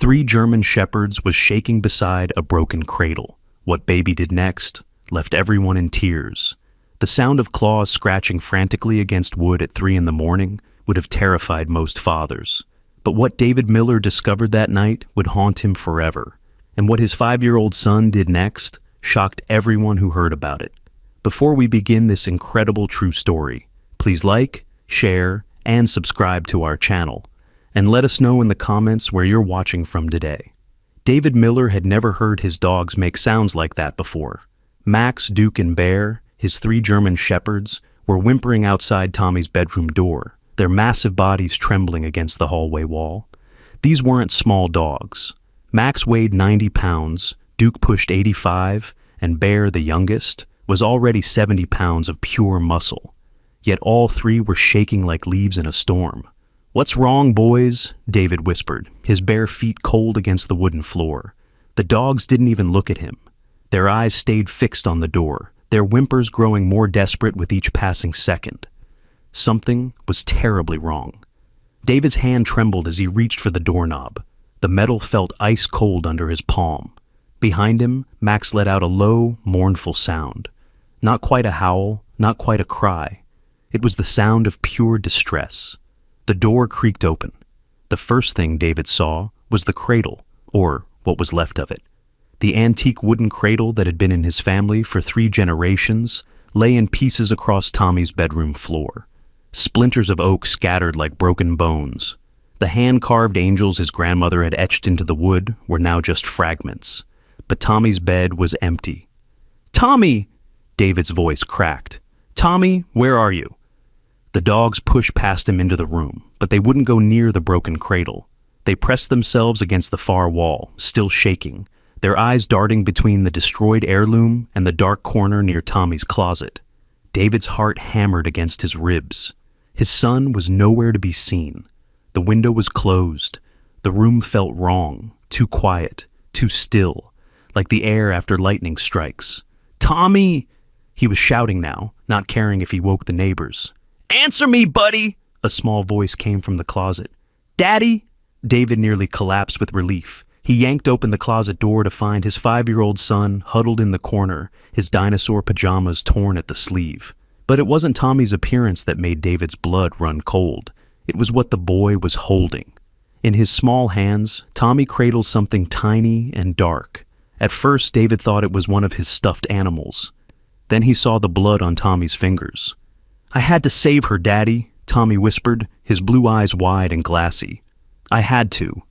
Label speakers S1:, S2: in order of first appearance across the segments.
S1: Three German shepherds was shaking beside a broken cradle. What baby did next left everyone in tears. The sound of claws scratching frantically against wood at 3 in the morning would have terrified most fathers. But what David Miller discovered that night would haunt him forever. And what his 5-year-old son did next shocked everyone who heard about it. Before we begin this incredible true story, please like, share, and subscribe to our channel. And let us know in the comments where you're watching from today. David Miller had never heard his dogs make sounds like that before. Max, Duke, and Bear, his 3 German shepherds, were whimpering outside Tommy's bedroom door, their massive bodies trembling against the hallway wall. These weren't small dogs. Max weighed 90 pounds, Duke pushed 85, and Bear, the youngest, was already 70 pounds of pure muscle. Yet all 3 were shaking like leaves in a storm. "What's wrong, boys?" David whispered, his bare feet cold against the wooden floor. The dogs didn't even look at him. Their eyes stayed fixed on the door, their whimpers growing more desperate with each passing second. Something was terribly wrong. David's hand trembled as he reached for the doorknob. The metal felt ice cold under his palm. Behind him, Max let out a low, mournful sound. Not quite a howl, not quite a cry. It was the sound of pure distress. The door creaked open. The first thing David saw was the cradle, or what was left of it. The antique wooden cradle that had been in his family for 3 generations lay in pieces across Tommy's bedroom floor. Splinters of oak scattered like broken bones. The hand-carved angels his grandmother had etched into the wood were now just fragments. But Tommy's bed was empty. "Tommy!" David's voice cracked. "Tommy, where are you?" The dogs pushed past him into the room, but they wouldn't go near the broken cradle. They pressed themselves against the far wall, still shaking, their eyes darting between the destroyed heirloom and the dark corner near Tommy's closet. David's heart hammered against his ribs. His son was nowhere to be seen. The window was closed. The room felt wrong, too quiet, too still, like the air after lightning strikes. "Tommy!" He was shouting now, not caring if he woke the neighbors. "Answer me, buddy!" A small voice came from the closet. "Daddy?" David nearly collapsed with relief. He yanked open the closet door to find his 5-year-old son huddled in the corner, his dinosaur pajamas torn at the sleeve. But it wasn't Tommy's appearance that made David's blood run cold. It was what the boy was holding. In his small hands, Tommy cradled something tiny and dark. At first, David thought it was one of his stuffed animals. Then he saw the blood on Tommy's fingers. "I had to save her, Daddy," Tommy whispered, his blue eyes wide and glassy. "I had to."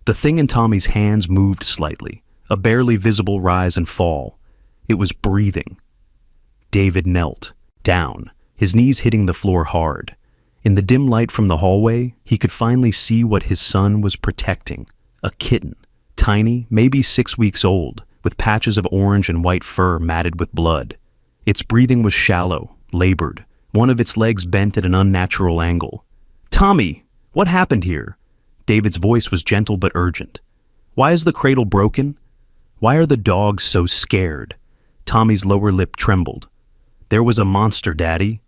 S1: The thing in Tommy's hands moved slightly, a barely visible rise and fall. It was breathing. David knelt, down, his knees hitting the floor hard. In the dim light from the hallway, he could finally see what his son was protecting. A kitten, tiny, maybe 6 weeks old, with patches of orange and white fur matted with blood. Its breathing was shallow, labored, one of its legs bent at an unnatural angle. "Tommy, what happened here?" David's voice was gentle but urgent. "Why is the cradle broken? Why are the dogs so scared?" Tommy's lower lip trembled. "There was a monster, Daddy.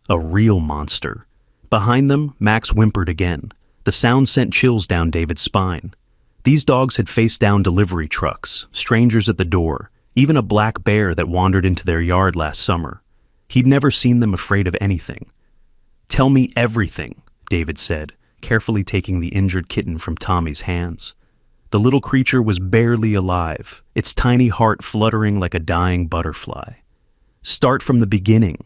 S1: A real monster." Behind them, Max whimpered again. The sound sent chills down David's spine. These dogs had faced down delivery trucks, strangers at the door, even a black bear that wandered into their yard last summer. He'd never seen them afraid of anything. "Tell me everything," David said, carefully taking the injured kitten from Tommy's hands. The little creature was barely alive, its tiny heart fluttering like a dying butterfly. "Start from the beginning."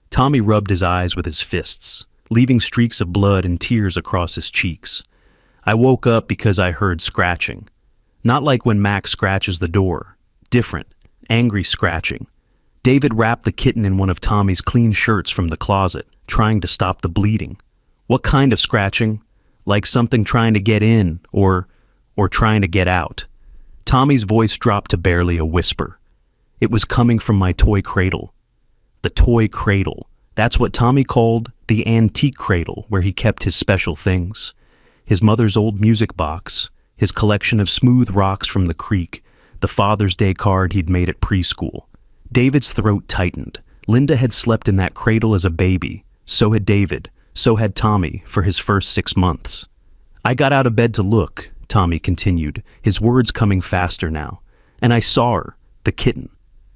S1: Tommy rubbed his eyes with his fists, leaving streaks of blood and tears across his cheeks. "I woke up because I heard scratching. Not like when Max scratches the door. Different, angry scratching." David wrapped the kitten in one of Tommy's clean shirts from the closet, trying to stop the bleeding. "What kind of scratching? Like something trying to get in, or trying to get out?" Tommy's voice dropped to barely a whisper. "It was coming from my toy cradle." The toy cradle. That's what Tommy called the antique cradle where he kept his special things. His mother's old music box, his collection of smooth rocks from the creek, the Father's Day card he'd made at preschool. David's throat tightened. Linda had slept in that cradle as a baby. So had David. So had Tommy for his first 6 months. "I got out of bed to look," Tommy continued, his words coming faster now. And I saw her, the kitten.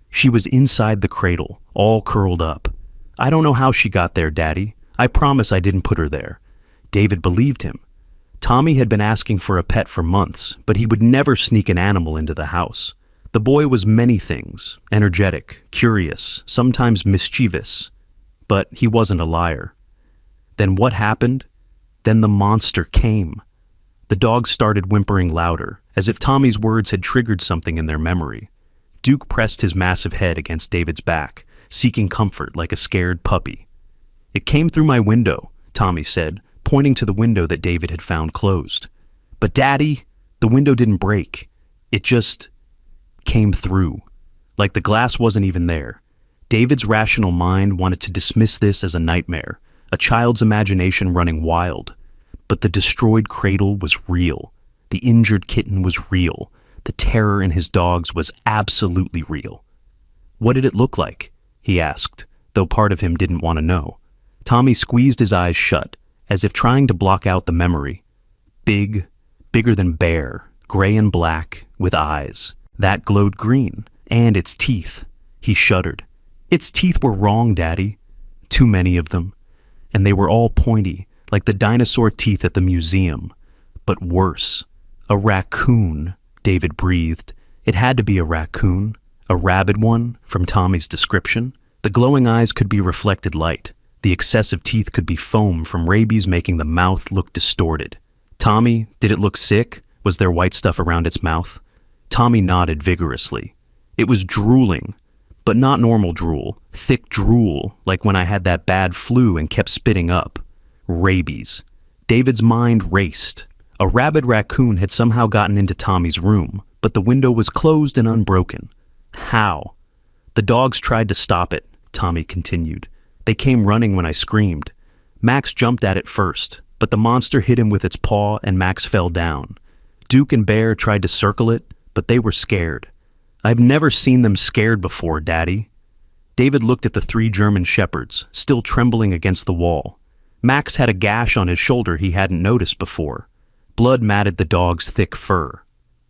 S1: She was inside the cradle, all curled up. I don't know how she got there, Daddy. I promise I didn't put her there. David believed him. Tommy had been asking for a pet for months, but he would never sneak an animal into the house. The boy was many things, energetic, curious, sometimes mischievous. But he wasn't a liar. Then what happened? Then the monster came. The dogs started whimpering louder, as if Tommy's words had triggered something in their memory. Duke pressed his massive head against David's back, seeking comfort like a scared puppy. It came through my window, Tommy said, pointing to the window that David had found closed. But Daddy, the window didn't break. It just came through, like the glass wasn't even there. David's rational mind wanted to dismiss this as a nightmare, a child's imagination running wild. But the destroyed cradle was real. The injured kitten was real. The terror in his dogs was absolutely real. What did it look like? He asked, though part of him didn't want to know. Tommy squeezed his eyes shut, as if trying to block out the memory. Big, bigger than bear, gray and black, with eyes. That glowed green, and its teeth. He shuddered. Its teeth were wrong, Daddy. Too many of them. And they were all pointy, like the dinosaur teeth at the museum. But worse. A raccoon, David breathed. It had to be a raccoon. A rabid one, from Tommy's description. The glowing eyes could be reflected light. The excessive teeth could be foam from rabies making the mouth look distorted. Tommy, did it look sick? Was there white stuff around its mouth? Tommy nodded vigorously. It was drooling, but not normal drool. Thick drool, like when I had that bad flu and kept spitting up. Rabies. David's mind raced. A rabid raccoon had somehow gotten into Tommy's room, but the window was closed and unbroken. How? The dogs tried to stop it, Tommy continued. They came running when I screamed. Max jumped at it first, but the monster hit him with its paw and Max fell down. Duke and Bear tried to circle it, but they were scared. I've never seen them scared before, Daddy. David looked at the 3 German shepherds, still trembling against the wall. Max had a gash on his shoulder he hadn't noticed before. Blood matted the dog's thick fur.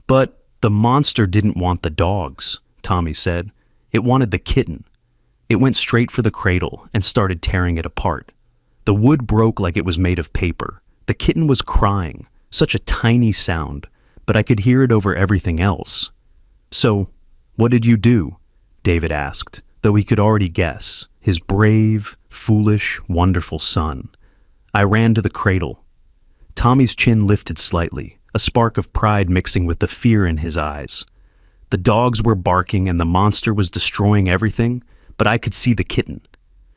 S1: But the monster didn't want the dogs, Tommy said. It wanted the kitten. It went straight for the cradle and started tearing it apart. The wood broke like it was made of paper. The kitten was crying, such a tiny sound, but I could hear it over everything else. So, what did you do? David asked, though he could already guess, his brave, foolish, wonderful son. I ran to the cradle. Tommy's chin lifted slightly, a spark of pride mixing with the fear in his eyes. The dogs were barking and the monster was destroying everything, but I could see the kitten.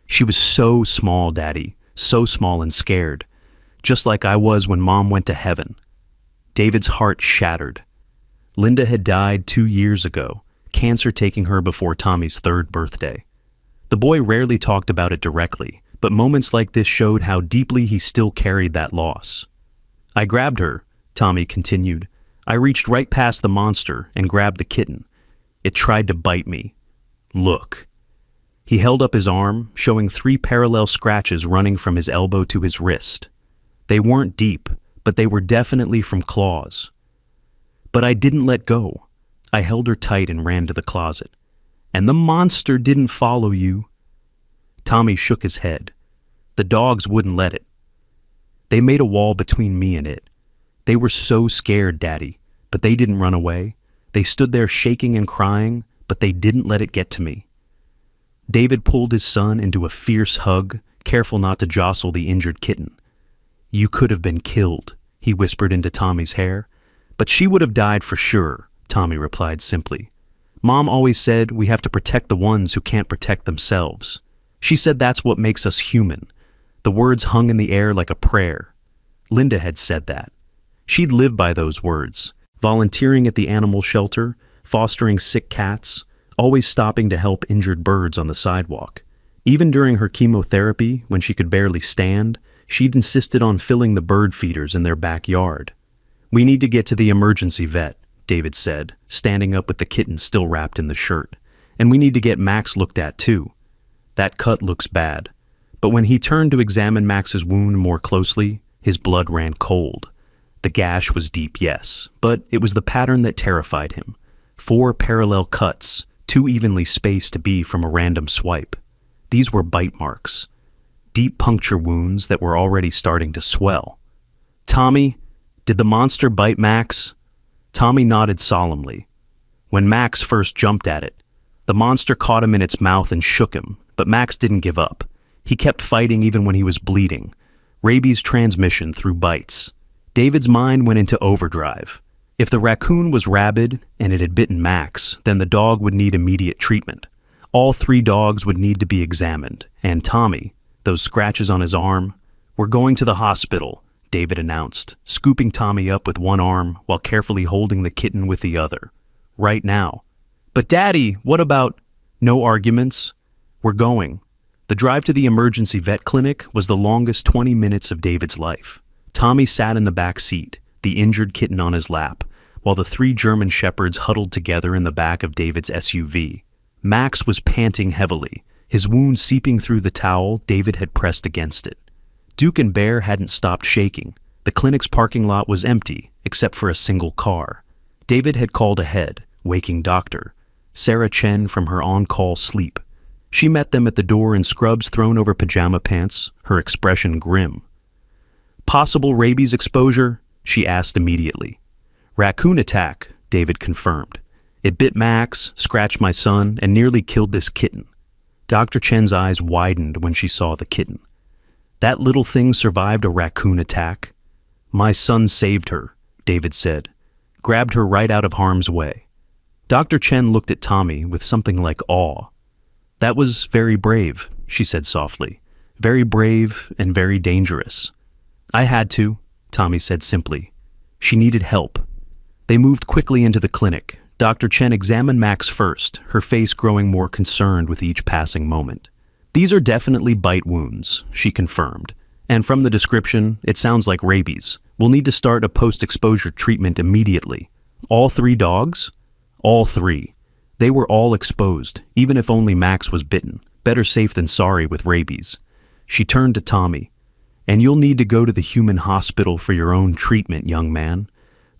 S1: She was so small, Daddy, so small and scared, just like I was when Mom went to heaven. David's heart shattered. Linda had died 2 years ago, cancer taking her before Tommy's 3rd birthday. The boy rarely talked about it directly, but moments like this showed how deeply he still carried that loss. I grabbed her, Tommy continued. I reached right past the monster and grabbed the kitten. It tried to bite me. Look. He held up his arm, showing 3 parallel scratches running from his elbow to his wrist. They weren't deep, but they were definitely from claws. But I didn't let go. I held her tight and ran to the closet. And the monster didn't follow you. Tommy shook his head. The dogs wouldn't let it. They made a wall between me and it. They were so scared, Daddy, but they didn't run away. They stood there shaking and crying, but they didn't let it get to me. David pulled his son into a fierce hug, careful not to jostle the injured kitten. You could have been killed, he whispered into Tommy's hair. But she would have died for sure, Tommy replied simply. Mom always said we have to protect the ones who can't protect themselves. She said that's what makes us human. The words hung in the air like a prayer. Linda had said that. She'd lived by those words, volunteering at the animal shelter, fostering sick cats, always stopping to help injured birds on the sidewalk. Even during her chemotherapy, when she could barely stand, she'd insisted on filling the bird feeders in their backyard. We need to get to the emergency vet, David said, standing up with the kitten still wrapped in the shirt. And we need to get Max looked at too. That cut looks bad. But when he turned to examine Max's wound more closely, his blood ran cold. The gash was deep, yes, but it was the pattern that terrified him. 4 parallel cuts, too evenly spaced to be from a random swipe. These were bite marks. Deep puncture wounds that were already starting to swell. "Tommy, did the monster bite Max?" Tommy nodded solemnly. When Max first jumped at it, the monster caught him in its mouth and shook him, but Max didn't give up. He kept fighting even when he was bleeding. Rabies transmission through bites. David's mind went into overdrive. If the raccoon was rabid and it had bitten Max, then the dog would need immediate treatment. All 3 dogs would need to be examined, and Tommy, those scratches on his arm, "We're going to the hospital," David announced, scooping Tommy up with one arm while carefully holding the kitten with the other. "Right now." "But Daddy, what about—" "No arguments. We're going." The drive to the emergency vet clinic was the longest 20 minutes of David's life. Tommy sat in the back seat, the injured kitten on his lap, while the 3 German shepherds huddled together in the back of David's SUV. Max was panting heavily, his wound seeping through the towel David had pressed against it. Duke and Bear hadn't stopped shaking. The clinic's parking lot was empty, except for a single car. David had called ahead, waking Doctor Sarah Chen from her on-call sleep. She met them at the door in scrubs thrown over pajama pants, her expression grim. "Possible rabies exposure?" she asked immediately. "Raccoon attack," David confirmed. "It bit Max, scratched my son, and nearly killed this kitten." Dr. Chen's eyes widened when she saw the kitten. "That little thing survived a raccoon attack?" "My son saved her," David said. "Grabbed her right out of harm's way." Dr. Chen looked at Tommy with something like awe. "That was very brave," she said softly. "Very brave and very dangerous." "I had to," Tommy said simply. "She needed help." They moved quickly into the clinic. Dr. Chen examined Max first, her face growing more concerned with each passing moment. "These are definitely bite wounds," she confirmed. "And from the description, it sounds like rabies. We'll need to start a post-exposure treatment immediately." "All 3 dogs?" "All 3. They were all exposed, even if only Max was bitten. Better safe than sorry with rabies." She turned to Tommy. "And you'll need to go to the human hospital for your own treatment, young man.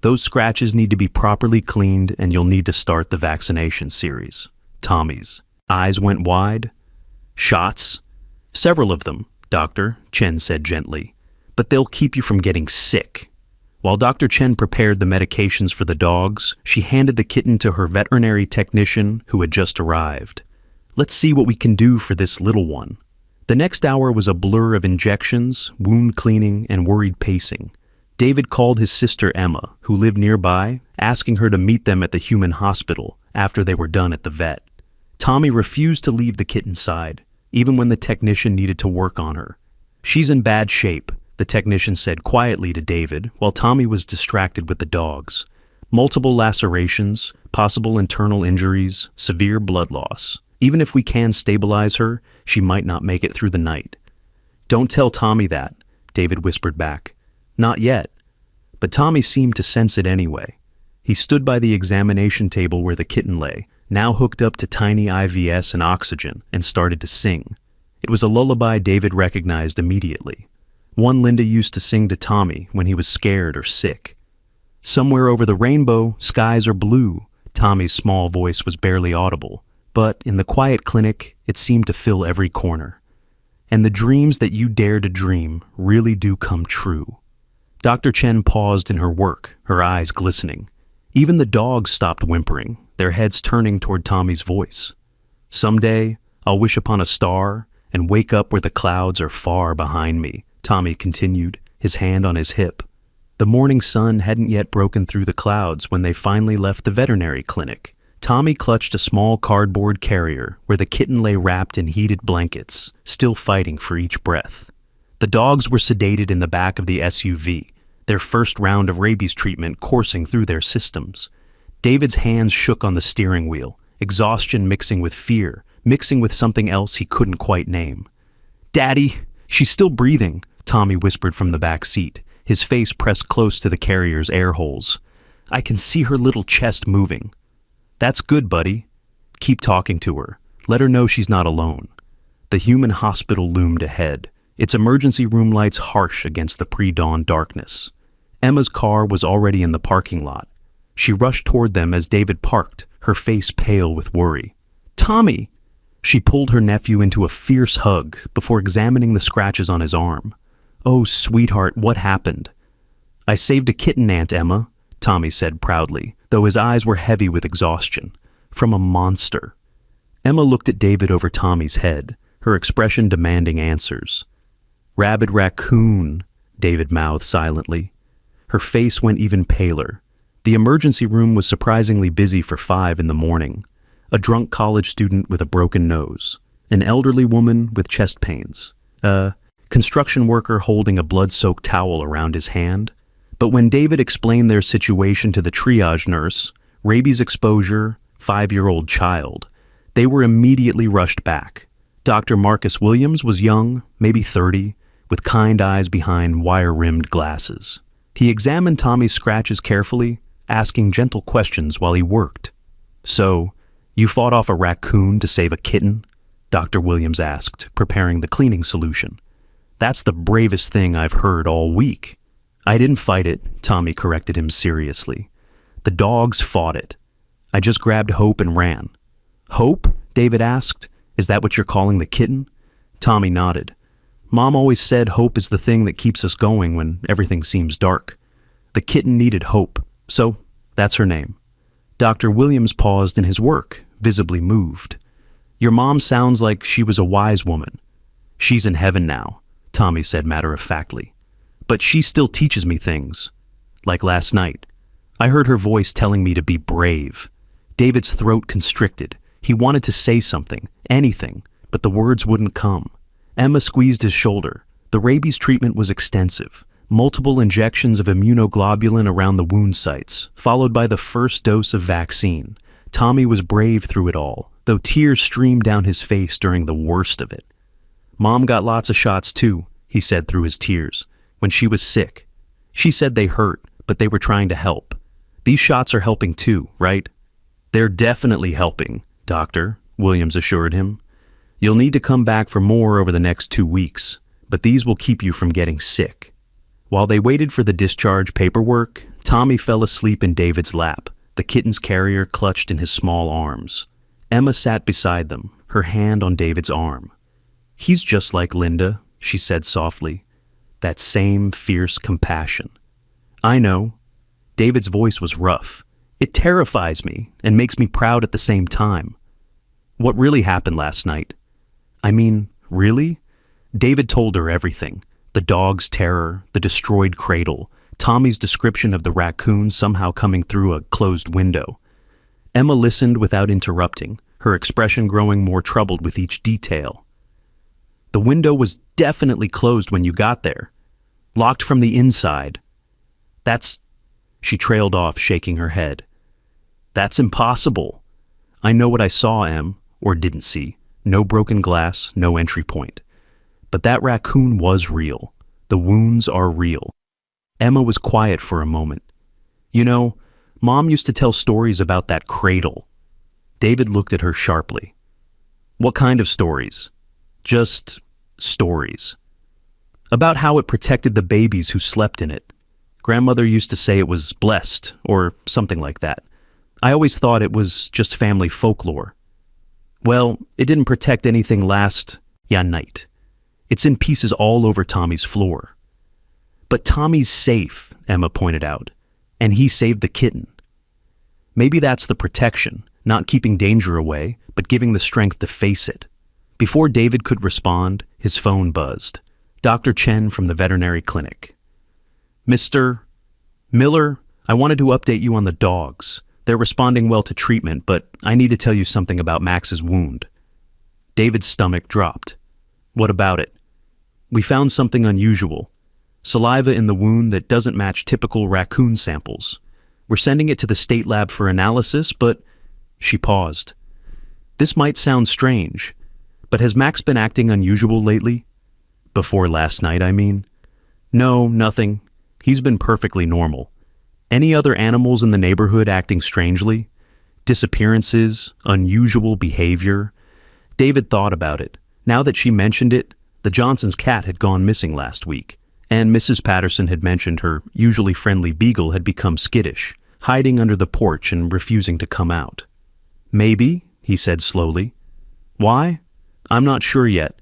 S1: Those scratches need to be properly cleaned, and you'll need to start the vaccination series." Tommy's eyes went wide. "Shots?" "Several of them, Doctor," Chen said gently. "But they'll keep you from getting sick." While Dr. Chen prepared the medications for the dogs, she handed the kitten to her veterinary technician who had just arrived. "Let's see what we can do for this little one." The next hour was a blur of injections, wound cleaning, and worried pacing. David called his sister Emma, who lived nearby, asking her to meet them at the human hospital after they were done at the vet. Tommy refused to leave the kitten's side, even when the technician needed to work on her. "She's in bad shape," the technician said quietly to David, while Tommy was distracted with the dogs. "Multiple lacerations, possible internal injuries, severe blood loss. Even if we can stabilize her, she might not make it through the night." "Don't tell Tommy that," David whispered back. "Not yet." But Tommy seemed to sense it anyway. He stood by the examination table where the kitten lay, now hooked up to tiny IVs and oxygen, and started to sing. It was a lullaby David recognized immediately. One Linda used to sing to Tommy when he was scared or sick. "Somewhere over the rainbow, skies are blue." Tommy's small voice was barely audible, but in the quiet clinic, it seemed to fill every corner. "And the dreams that you dare to dream really do come true." Dr. Chen paused in her work, her eyes glistening. Even the dogs stopped whimpering, their heads turning toward Tommy's voice. "Someday, I'll wish upon a star and wake up where the clouds are far behind me," Tommy continued, his hand on his hip. The morning sun hadn't yet broken through the clouds when they finally left the veterinary clinic. Tommy clutched a small cardboard carrier where the kitten lay wrapped in heated blankets, still fighting for each breath. The dogs were sedated in the back of the SUV, their first round of rabies treatment coursing through their systems. David's hands shook on the steering wheel, exhaustion mixing with fear, mixing with something else he couldn't quite name. "Daddy, she's still breathing," Tommy whispered from the back seat, his face pressed close to the carrier's air holes. "I can see her little chest moving." "That's good, buddy. Keep talking to her. Let her know she's not alone." The human hospital loomed ahead, its emergency room lights harsh against the pre-dawn darkness. Emma's car was already in the parking lot. She rushed toward them as David parked, her face pale with worry. "Tommy!" She pulled her nephew into a fierce hug before examining the scratches on his arm. "Oh, sweetheart, what happened?" "I saved a kitten, Aunt Emma," Tommy said proudly, though his eyes were heavy with exhaustion. "From a monster." Emma looked at David over Tommy's head, her expression demanding answers. "Rabid raccoon," David mouthed silently. Her face went even paler. The emergency room was surprisingly busy for 5 in the morning. A drunk college student with a broken nose, an elderly woman with chest pains, a construction worker holding a blood-soaked towel around his hand. But when David explained their situation to the triage nurse, rabies exposure, 5-year-old child, they were immediately rushed back. Dr. Marcus Williams was young, maybe 30, with kind eyes behind wire-rimmed glasses. He examined Tommy's scratches carefully, asking gentle questions while he worked. "So, you fought off a raccoon to save a kitten?" Dr. Williams asked, preparing the cleaning solution. "That's the bravest thing I've heard all week." "I didn't fight it," Tommy corrected him seriously. "The dogs fought it. I just grabbed Hope and ran." "Hope?" David asked. "Is that what you're calling the kitten?" Tommy nodded. "Mom always said hope is the thing that keeps us going when everything seems dark. The kitten needed hope, so that's her name." Dr. Williams paused in his work, visibly moved. "Your mom sounds like she was a wise woman." "She's in heaven now," Tommy said matter-of-factly. "But she still teaches me things. Like last night. I heard her voice telling me to be brave." David's throat constricted. He wanted to say something, anything, but the words wouldn't come. Emma squeezed his shoulder. The rabies treatment was extensive. Multiple injections of immunoglobulin around the wound sites, followed by the first dose of vaccine. Tommy was brave through it all, though tears streamed down his face during the worst of it. "Mom got lots of shots too," he said through his tears, "when she was sick. She said they hurt, but they were trying to help. These shots are helping too, right?" "They're definitely helping, Doctor," Williams assured him. "You'll need to come back for more over the next 2 weeks, but these will keep you from getting sick." While they waited for the discharge paperwork, Tommy fell asleep in David's lap, the kitten's carrier clutched in his small arms. Emma sat beside them, her hand on David's arm. "He's just like Linda," she said softly. "That same fierce compassion." "I know." David's voice was rough. "It terrifies me and makes me proud at the same time." "What really happened last night?" "I mean, really?" David told her everything. The dog's terror, the destroyed cradle, Tommy's description of the raccoon somehow coming through a closed window. Emma listened without interrupting, her expression growing more troubled with each detail. "The window was definitely closed when you got there. Locked from the inside. That's..." She trailed off, shaking her head. "That's impossible. I know what I saw, Em, or didn't see. No broken glass, no entry point. But that raccoon was real. The wounds are real." Emma was quiet for a moment. "You know, Mom used to tell stories about that cradle." David looked at her sharply. "What kind of stories?" "Just stories. About how it protected the babies who slept in it. Grandmother used to say it was blessed, or something like that. I always thought it was just family folklore. Well, it didn't protect anything last night. It's in pieces all over Tommy's floor." "But Tommy's safe," Emma pointed out, "and he saved the kitten." "Maybe that's the protection, not keeping danger away, but giving the strength to face it." Before David could respond, his phone buzzed. Dr. Chen from the veterinary clinic. "Mr. Miller, I wanted to update you on the dogs. They're responding well to treatment, but I need to tell you something about Max's wound." David's stomach dropped. "What about it?" "We found something unusual. Saliva in the wound that doesn't match typical raccoon samples. We're sending it to the state lab for analysis, but..." She paused. "This might sound strange, but has Max been acting unusual lately?" "Before last night, I mean?" "No, nothing. He's been perfectly normal. Any other animals in the neighborhood acting strangely? Disappearances, unusual behavior?" David thought about it. Now that she mentioned it, the Johnsons' cat had gone missing last week. And Mrs. Patterson had mentioned her usually friendly beagle had become skittish, hiding under the porch and refusing to come out. "Maybe," he said slowly. "Why? I'm not sure yet.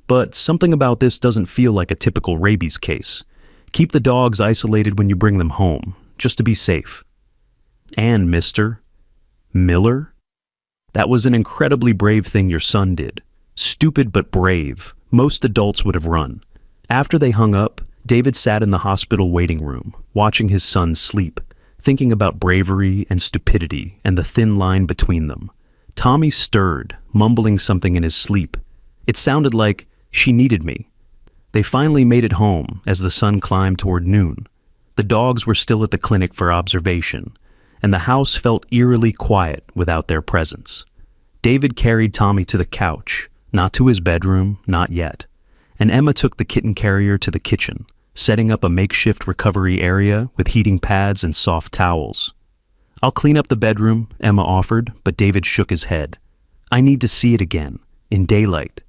S1: But something about this doesn't feel like a typical rabies case. Keep the dogs isolated when you bring them home, just to be safe." "And Mr. Miller?" "That was an incredibly brave thing your son did. Stupid but brave. Most adults would have run." After they hung up, David sat in the hospital waiting room, watching his son sleep, thinking about bravery and stupidity and the thin line between them. Tommy stirred, mumbling something in his sleep. It sounded like, "She needed me." They finally made it home as the sun climbed toward noon. The dogs were still at the clinic for observation, and the house felt eerily quiet without their presence. David carried Tommy to the couch, not to his bedroom, not yet, and Emma took the kitten carrier to the kitchen, setting up a makeshift recovery area with heating pads and soft towels. "I'll clean up the bedroom," Emma offered, but David shook his head. "I need to see it again, in daylight."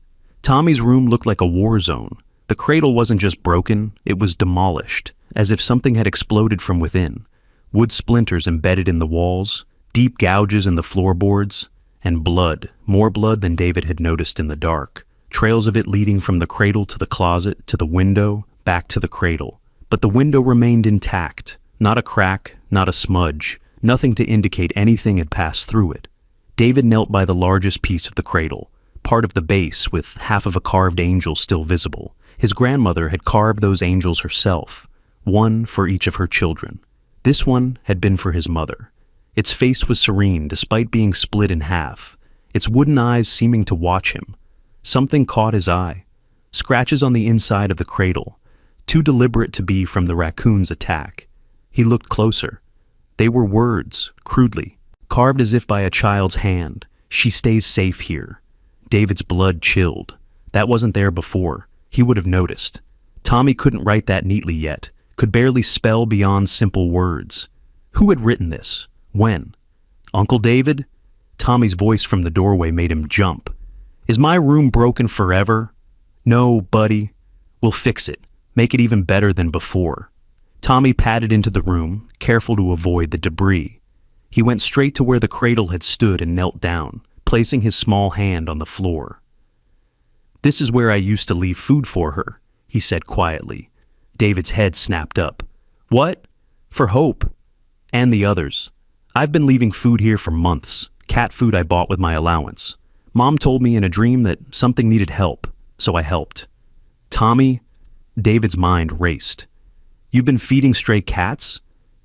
S1: Tommy's room looked like a war zone. The cradle wasn't just broken, it was demolished, as if something had exploded from within. Wood splinters embedded in the walls, deep gouges in the floorboards, and blood, more blood than David had noticed in the dark. Trails of it leading from the cradle to the closet, to the window, back to the cradle. But the window remained intact, not a crack, not a smudge, nothing to indicate anything had passed through it. David knelt by the largest piece of the cradle, part of the base with half of a carved angel still visible. His grandmother had carved those angels herself, one for each of her children. This one had been for his mother. Its face was serene despite being split in half, its wooden eyes seeming to watch him. Something caught his eye. Scratches on the inside of the cradle, too deliberate to be from the raccoon's attack. He looked closer. They were words, crudely, carved as if by a child's hand. "She stays safe here." David's blood chilled. That wasn't there before. He would have noticed. Tommy couldn't write that neatly yet, could barely spell beyond simple words. Who had written this? When? Uncle David? Tommy's voice from the doorway made him jump. "Is my room broken forever?" "No, buddy. We'll fix it. Make it even better than before." Tommy padded into the room, careful to avoid the debris. He went straight to where the cradle had stood and knelt down, placing his small hand on the floor. "This is where I used to leave food for her," he said quietly. David's head snapped up. "What?" "For Hope. And the others. I've been leaving food here for months, cat food I bought with my allowance. Mom told me in a dream that something needed help, so I helped." "Tommy?" David's mind raced. "You've been feeding stray cats?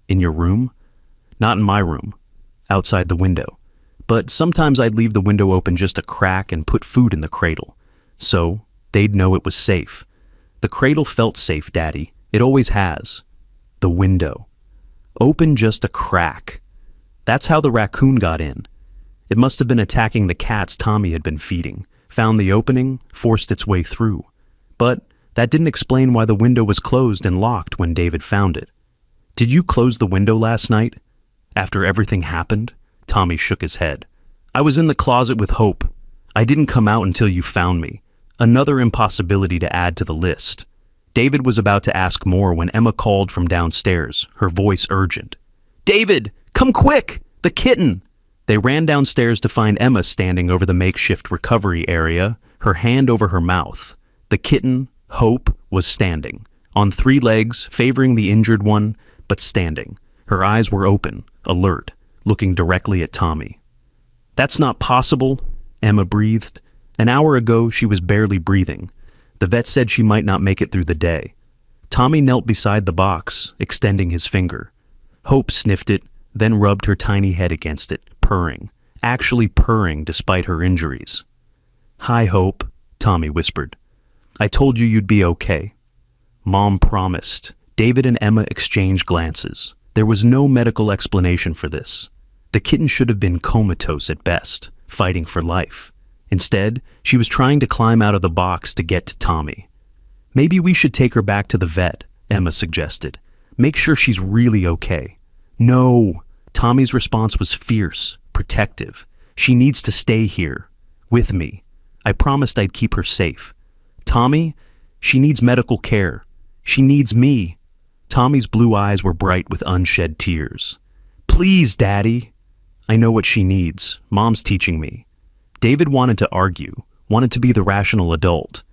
S1: In your room?" "Not in my room. Outside the window. But sometimes I'd leave the window open just a crack and put food in the cradle. So they'd know it was safe. The cradle felt safe, Daddy. It always has. The window. Open just a crack. That's how the raccoon got in. It must have been attacking the cats Tommy had been feeding, found the opening, forced its way through. But that didn't explain why the window was closed and locked when David found it. "Did you close the window last night? After everything happened?" Tommy shook his head. "I was in the closet with Hope. I didn't come out until you found me." Another impossibility to add to the list. David was about to ask more when Emma called from downstairs, her voice urgent. "David, come quick! The kitten!" They ran downstairs to find Emma standing over the makeshift recovery area, her hand over her mouth. The kitten, Hope, was standing, on 3 legs, favoring the injured one, but standing. Her eyes were open, alert, looking directly at Tommy. "That's not possible," Emma breathed. An hour ago, she was barely breathing. The vet said she might not make it through the day. Tommy knelt beside the box, extending his finger. Hope sniffed it, then rubbed her tiny head against it, purring, actually purring despite her injuries. "Hi, Hope," Tommy whispered. "I told you you'd be okay." Mom promised. David and Emma exchanged glances. There was no medical explanation for this. The kitten should have been comatose at best, fighting for life. Instead, she was trying to climb out of the box to get to Tommy. "Maybe we should take her back to the vet," Emma suggested. "Make sure she's really okay." "No!" Tommy's response was fierce, protective. "She needs to stay here, with me. I promised I'd keep her safe. Tommy, she needs medical care. She needs me." Tommy's blue eyes were bright with unshed tears. "Please, Daddy." "I know what she needs. Mom's teaching me." David wanted to argue, wanted to be the rational adult,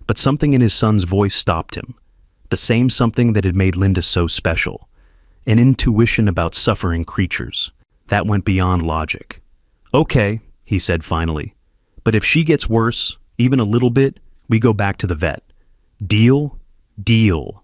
S1: but something in his son's voice stopped him. The same something that had made Linda so special. An intuition about suffering creatures. That went beyond logic. "Okay," he said finally. "But if she gets worse, even a little bit, we go back to the vet. Deal?" "Deal."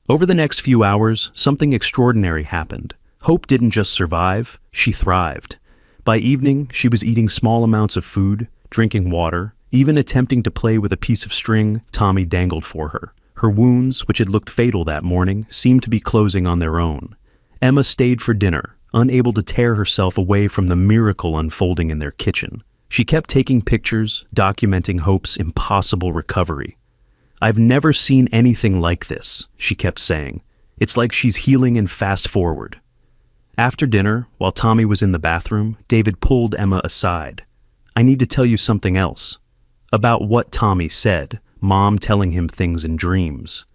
S1: Over the next few hours, something extraordinary happened. Hope didn't just survive, she thrived. By evening, she was eating small amounts of food, drinking water, even attempting to play with a piece of string Tommy dangled for her. Her wounds, which had looked fatal that morning, seemed to be closing on their own. Emma stayed for dinner, unable to tear herself away from the miracle unfolding in their kitchen. She kept taking pictures, documenting Hope's impossible recovery. "I've never seen anything like this," she kept saying. "It's like she's healing in fast forward." After dinner, while Tommy was in the bathroom, David pulled Emma aside. "I need to tell you something else." About what Tommy said, Mom telling him things in dreams.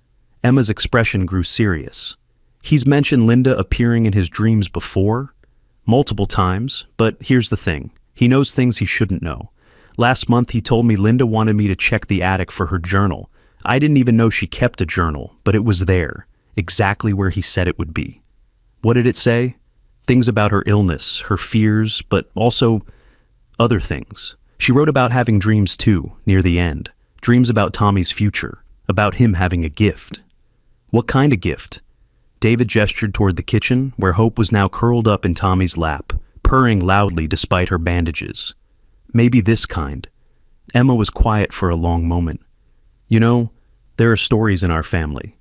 S1: Emma's expression grew serious. "He's mentioned Linda appearing in his dreams before?" "Multiple times, but here's the thing. He knows things he shouldn't know. Last month he told me Linda wanted me to check the attic for her journal. I didn't even know she kept a journal, but it was there, exactly where he said it would be." "What did it say?" "Things about her illness, her fears, but also other things. She wrote about having dreams too, near the end. Dreams about Tommy's future, about him having a gift." "What kind of gift?" David gestured toward the kitchen, where Hope was now curled up in Tommy's lap, purring loudly despite her bandages. "Maybe this kind." Emma was quiet for a long moment. "You know, there are stories in our family.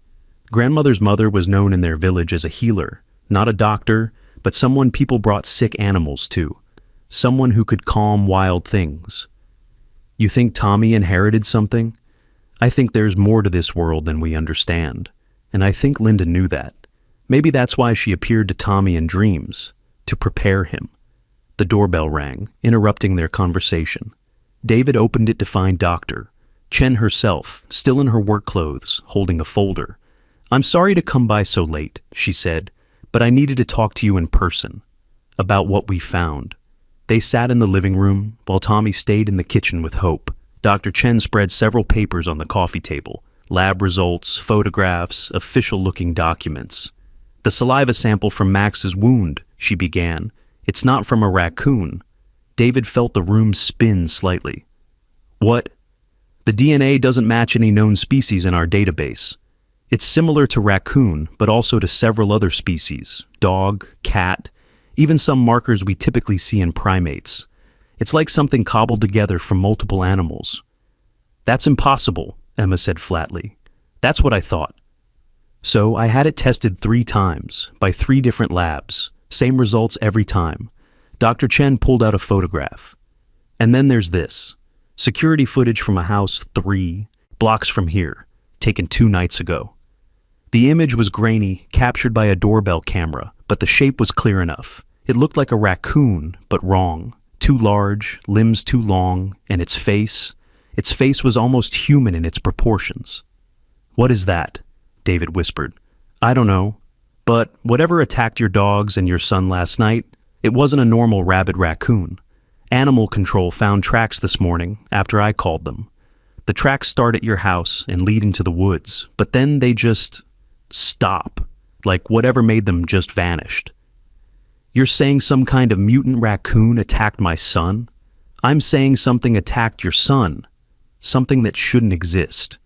S1: Grandmother's mother was known in their village as a healer, not a doctor, but someone people brought sick animals to. Someone who could calm wild things." "You think Tommy inherited something?" "I think there's more to this world than we understand. And I think Linda knew that. Maybe that's why she appeared to Tommy in dreams, to prepare him." The doorbell rang, interrupting their conversation. David opened it to find Dr. Chen herself, still in her work clothes, holding a folder. "I'm sorry to come by so late," she said, "but I needed to talk to you in person. About what we found." They sat in the living room, while Tommy stayed in the kitchen with Hope. Dr. Chen spread several papers on the coffee table. Lab results, photographs, official-looking documents. "The saliva sample from Max's wound," she began. "It's not from a raccoon." David felt the room spin slightly. "What?" "The DNA doesn't match any known species in our database. It's similar to raccoon, but also to several other species, dog, cat, even some markers we typically see in primates. It's like something cobbled together from multiple animals." "That's impossible," Emma said flatly. "That's what I thought." "So I had it tested 3 times, by 3 different labs. Same results every time." Dr. Chen pulled out a photograph. "And then there's this. Security footage from a house 3 blocks from here, taken 2 nights ago. The image was grainy, captured by a doorbell camera, but the shape was clear enough. It looked like a raccoon, but wrong. Too large, limbs too long, and its face was almost human in its proportions." "What is that?" David whispered. "I don't know. But whatever attacked your dogs and your son last night, it wasn't a normal rabid raccoon. Animal control found tracks this morning after I called them. The tracks start at your house and lead into the woods, but then they just stop, like whatever made them just vanished." "You're saying some kind of mutant raccoon attacked my son?" "I'm saying something attacked your son, something that shouldn't exist.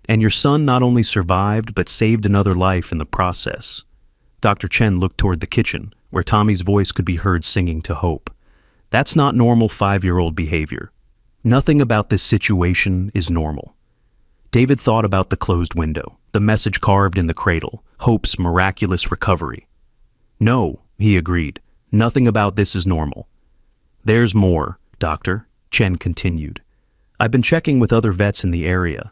S1: And your son not only survived, but saved another life in the process." Dr. Chen looked toward the kitchen, where Tommy's voice could be heard singing to Hope. "That's not normal 5-year-old behavior. Nothing about this situation is normal." David thought about the closed window, the message carved in the cradle, Hope's miraculous recovery. "No," he agreed, "nothing about this is normal." "There's more, Doctor," Chen continued. "I've been checking with other vets in the area.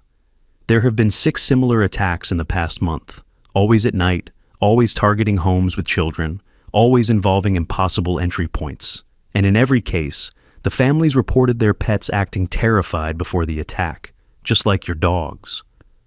S1: There have been 6 similar attacks in the past month, always at night, always targeting homes with children, always involving impossible entry points. And in every case, the families reported their pets acting terrified before the attack, just like your dogs.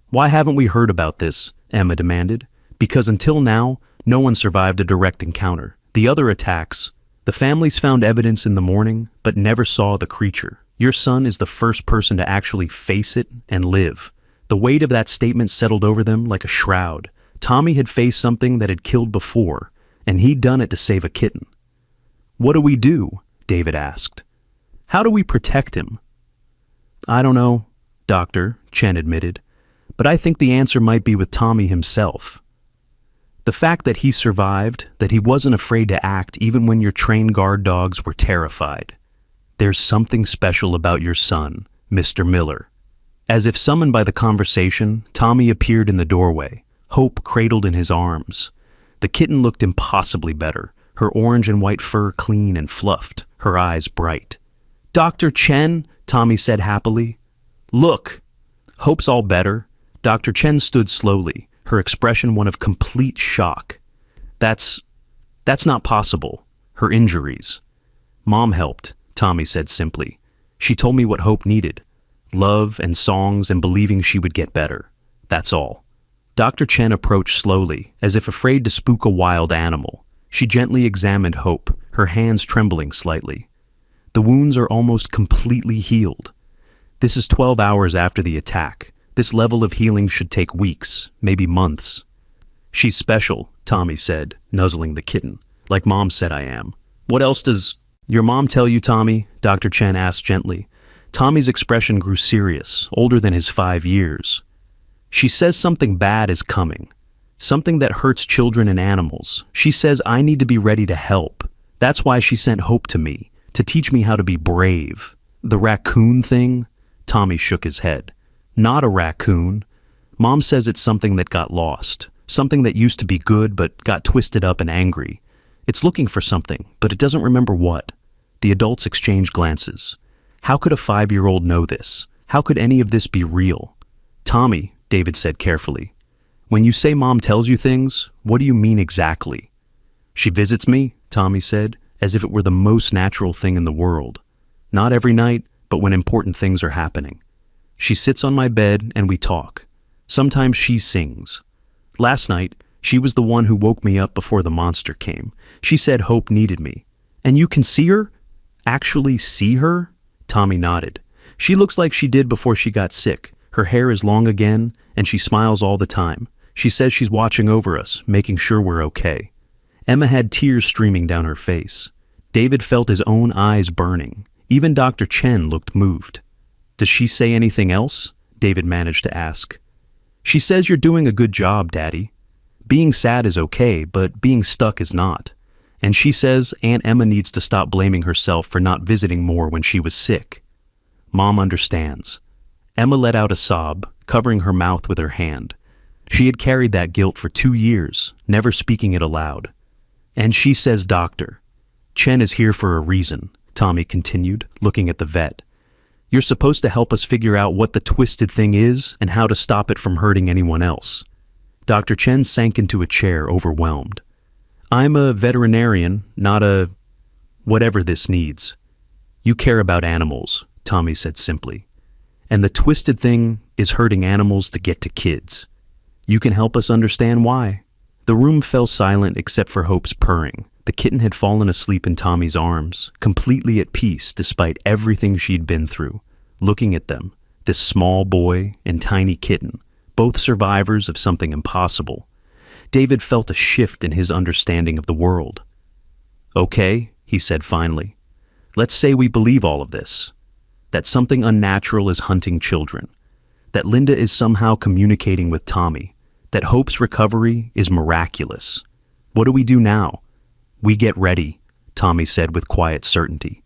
S1: Why haven't we heard about this? Emma demanded. Because until now, no one survived a direct encounter. The other attacks, the families found evidence in the morning, but never saw the creature. Your son is the first person to actually face it and live. The weight of that statement settled over them like a shroud. Tommy had faced something that had killed before, and he'd done it to save a kitten. What do we do? David asked. How do we protect him? I don't know, Doctor, Chen admitted, but I think the answer might be with Tommy himself. The fact that he survived, that he wasn't afraid to act even when your trained guard dogs were terrified. There's something special about your son, Mr. Miller. As if summoned by the conversation, Tommy appeared in the doorway, Hope cradled in his arms. The kitten looked impossibly better, her orange and white fur clean and fluffed, her eyes bright. Dr. Chen, Tommy said happily. Look. Hope's all better. Dr. Chen stood slowly, her expression one of complete shock. That's not possible. Her injuries. Mom helped, Tommy said simply. She told me what Hope needed. Love and songs and believing she would get better. That's all. Dr. Chen approached slowly, as if afraid to spook a wild animal. She gently examined Hope, her hands trembling slightly. The wounds are almost completely healed. This is 12 hours after the attack. This level of healing should take weeks, maybe months. She's special, Tommy said, nuzzling the kitten, like Mom said I am. What else does your mom tell you, Tommy? Dr. Chen asked gently. Tommy's expression grew serious, older than his 5 years. She says something bad is coming. Something that hurts children and animals. She says I need to be ready to help. That's why she sent Hope to me, to teach me how to be brave. The raccoon thing? Tommy shook his head. Not a raccoon. Mom says it's something that got lost. Something that used to be good but got twisted up and angry. It's looking for something, but it doesn't remember what. The adults exchanged glances. How could a 5-year-old know this? How could any of this be real? Tommy, David said carefully, when you say Mom tells you things, what do you mean exactly? She visits me, Tommy said, as if it were the most natural thing in the world. Not every night, but when important things are happening. She sits on my bed and we talk. Sometimes she sings. Last night, she was the one who woke me up before the monster came. She said Hope needed me. And you can see her? Actually see her? Tommy nodded. She looks like she did before she got sick. Her hair is long again, and she smiles all the time. She says she's watching over us, making sure we're okay. Emma had tears streaming down her face. David felt his own eyes burning. Even Dr. Chen looked moved. Does she say anything else? David managed to ask. She says you're doing a good job, Daddy. Being sad is okay, but being stuck is not. And she says Aunt Emma needs to stop blaming herself for not visiting more when she was sick. Mom understands. Emma let out a sob, covering her mouth with her hand. She had carried that guilt for 2 years, never speaking it aloud. And she says, Doctor. Chen is here for a reason, Tommy continued, looking at the vet. You're supposed to help us figure out what the twisted thing is and how to stop it from hurting anyone else. Dr. Chen sank into a chair, overwhelmed. I'm a veterinarian, not a whatever this needs. You care about animals, Tommy said simply. And the twisted thing is hurting animals to get to kids. You can help us understand why. The room fell silent except for Hope's purring. The kitten had fallen asleep in Tommy's arms, completely at peace despite everything she'd been through. Looking at them, this small boy and tiny kitten, both survivors of something impossible. David felt a shift in his understanding of the world. Okay, he said finally. Let's say we believe all of this. That something unnatural is hunting children. That Linda is somehow communicating with Tommy. That Hope's recovery is miraculous. What do we do now? We get ready, Tommy said with quiet certainty.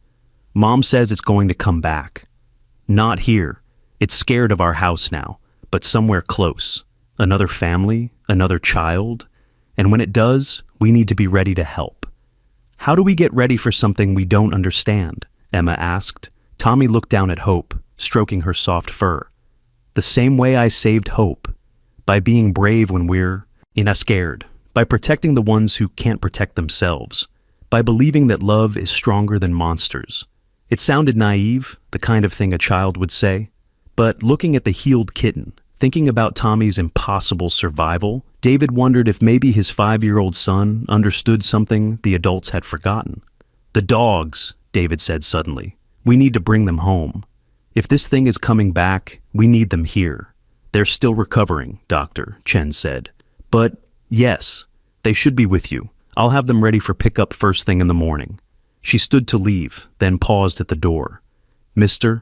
S1: Mom says it's going to come back. Not here. It's scared of our house now, but somewhere close. Another family, another child. And when it does, we need to be ready to help. How do we get ready for something we don't understand? Emma asked. Tommy looked down at Hope, stroking her soft fur. The same way I saved Hope. By being brave when we're scared. By protecting the ones who can't protect themselves. By believing that love is stronger than monsters. It sounded naive, the kind of thing a child would say. But looking at the healed kitten, Thinking about Tommy's impossible survival, David wondered if maybe his 5-year-old son understood something the adults had forgotten. "The dogs," David said suddenly. "We need to bring them home. If this thing is coming back, we need them here." "They're still recovering, Doctor," Chen said. "But, yes, they should be with you. I'll have them ready for pickup first thing in the morning." She stood to leave, then paused at the door. "Mr.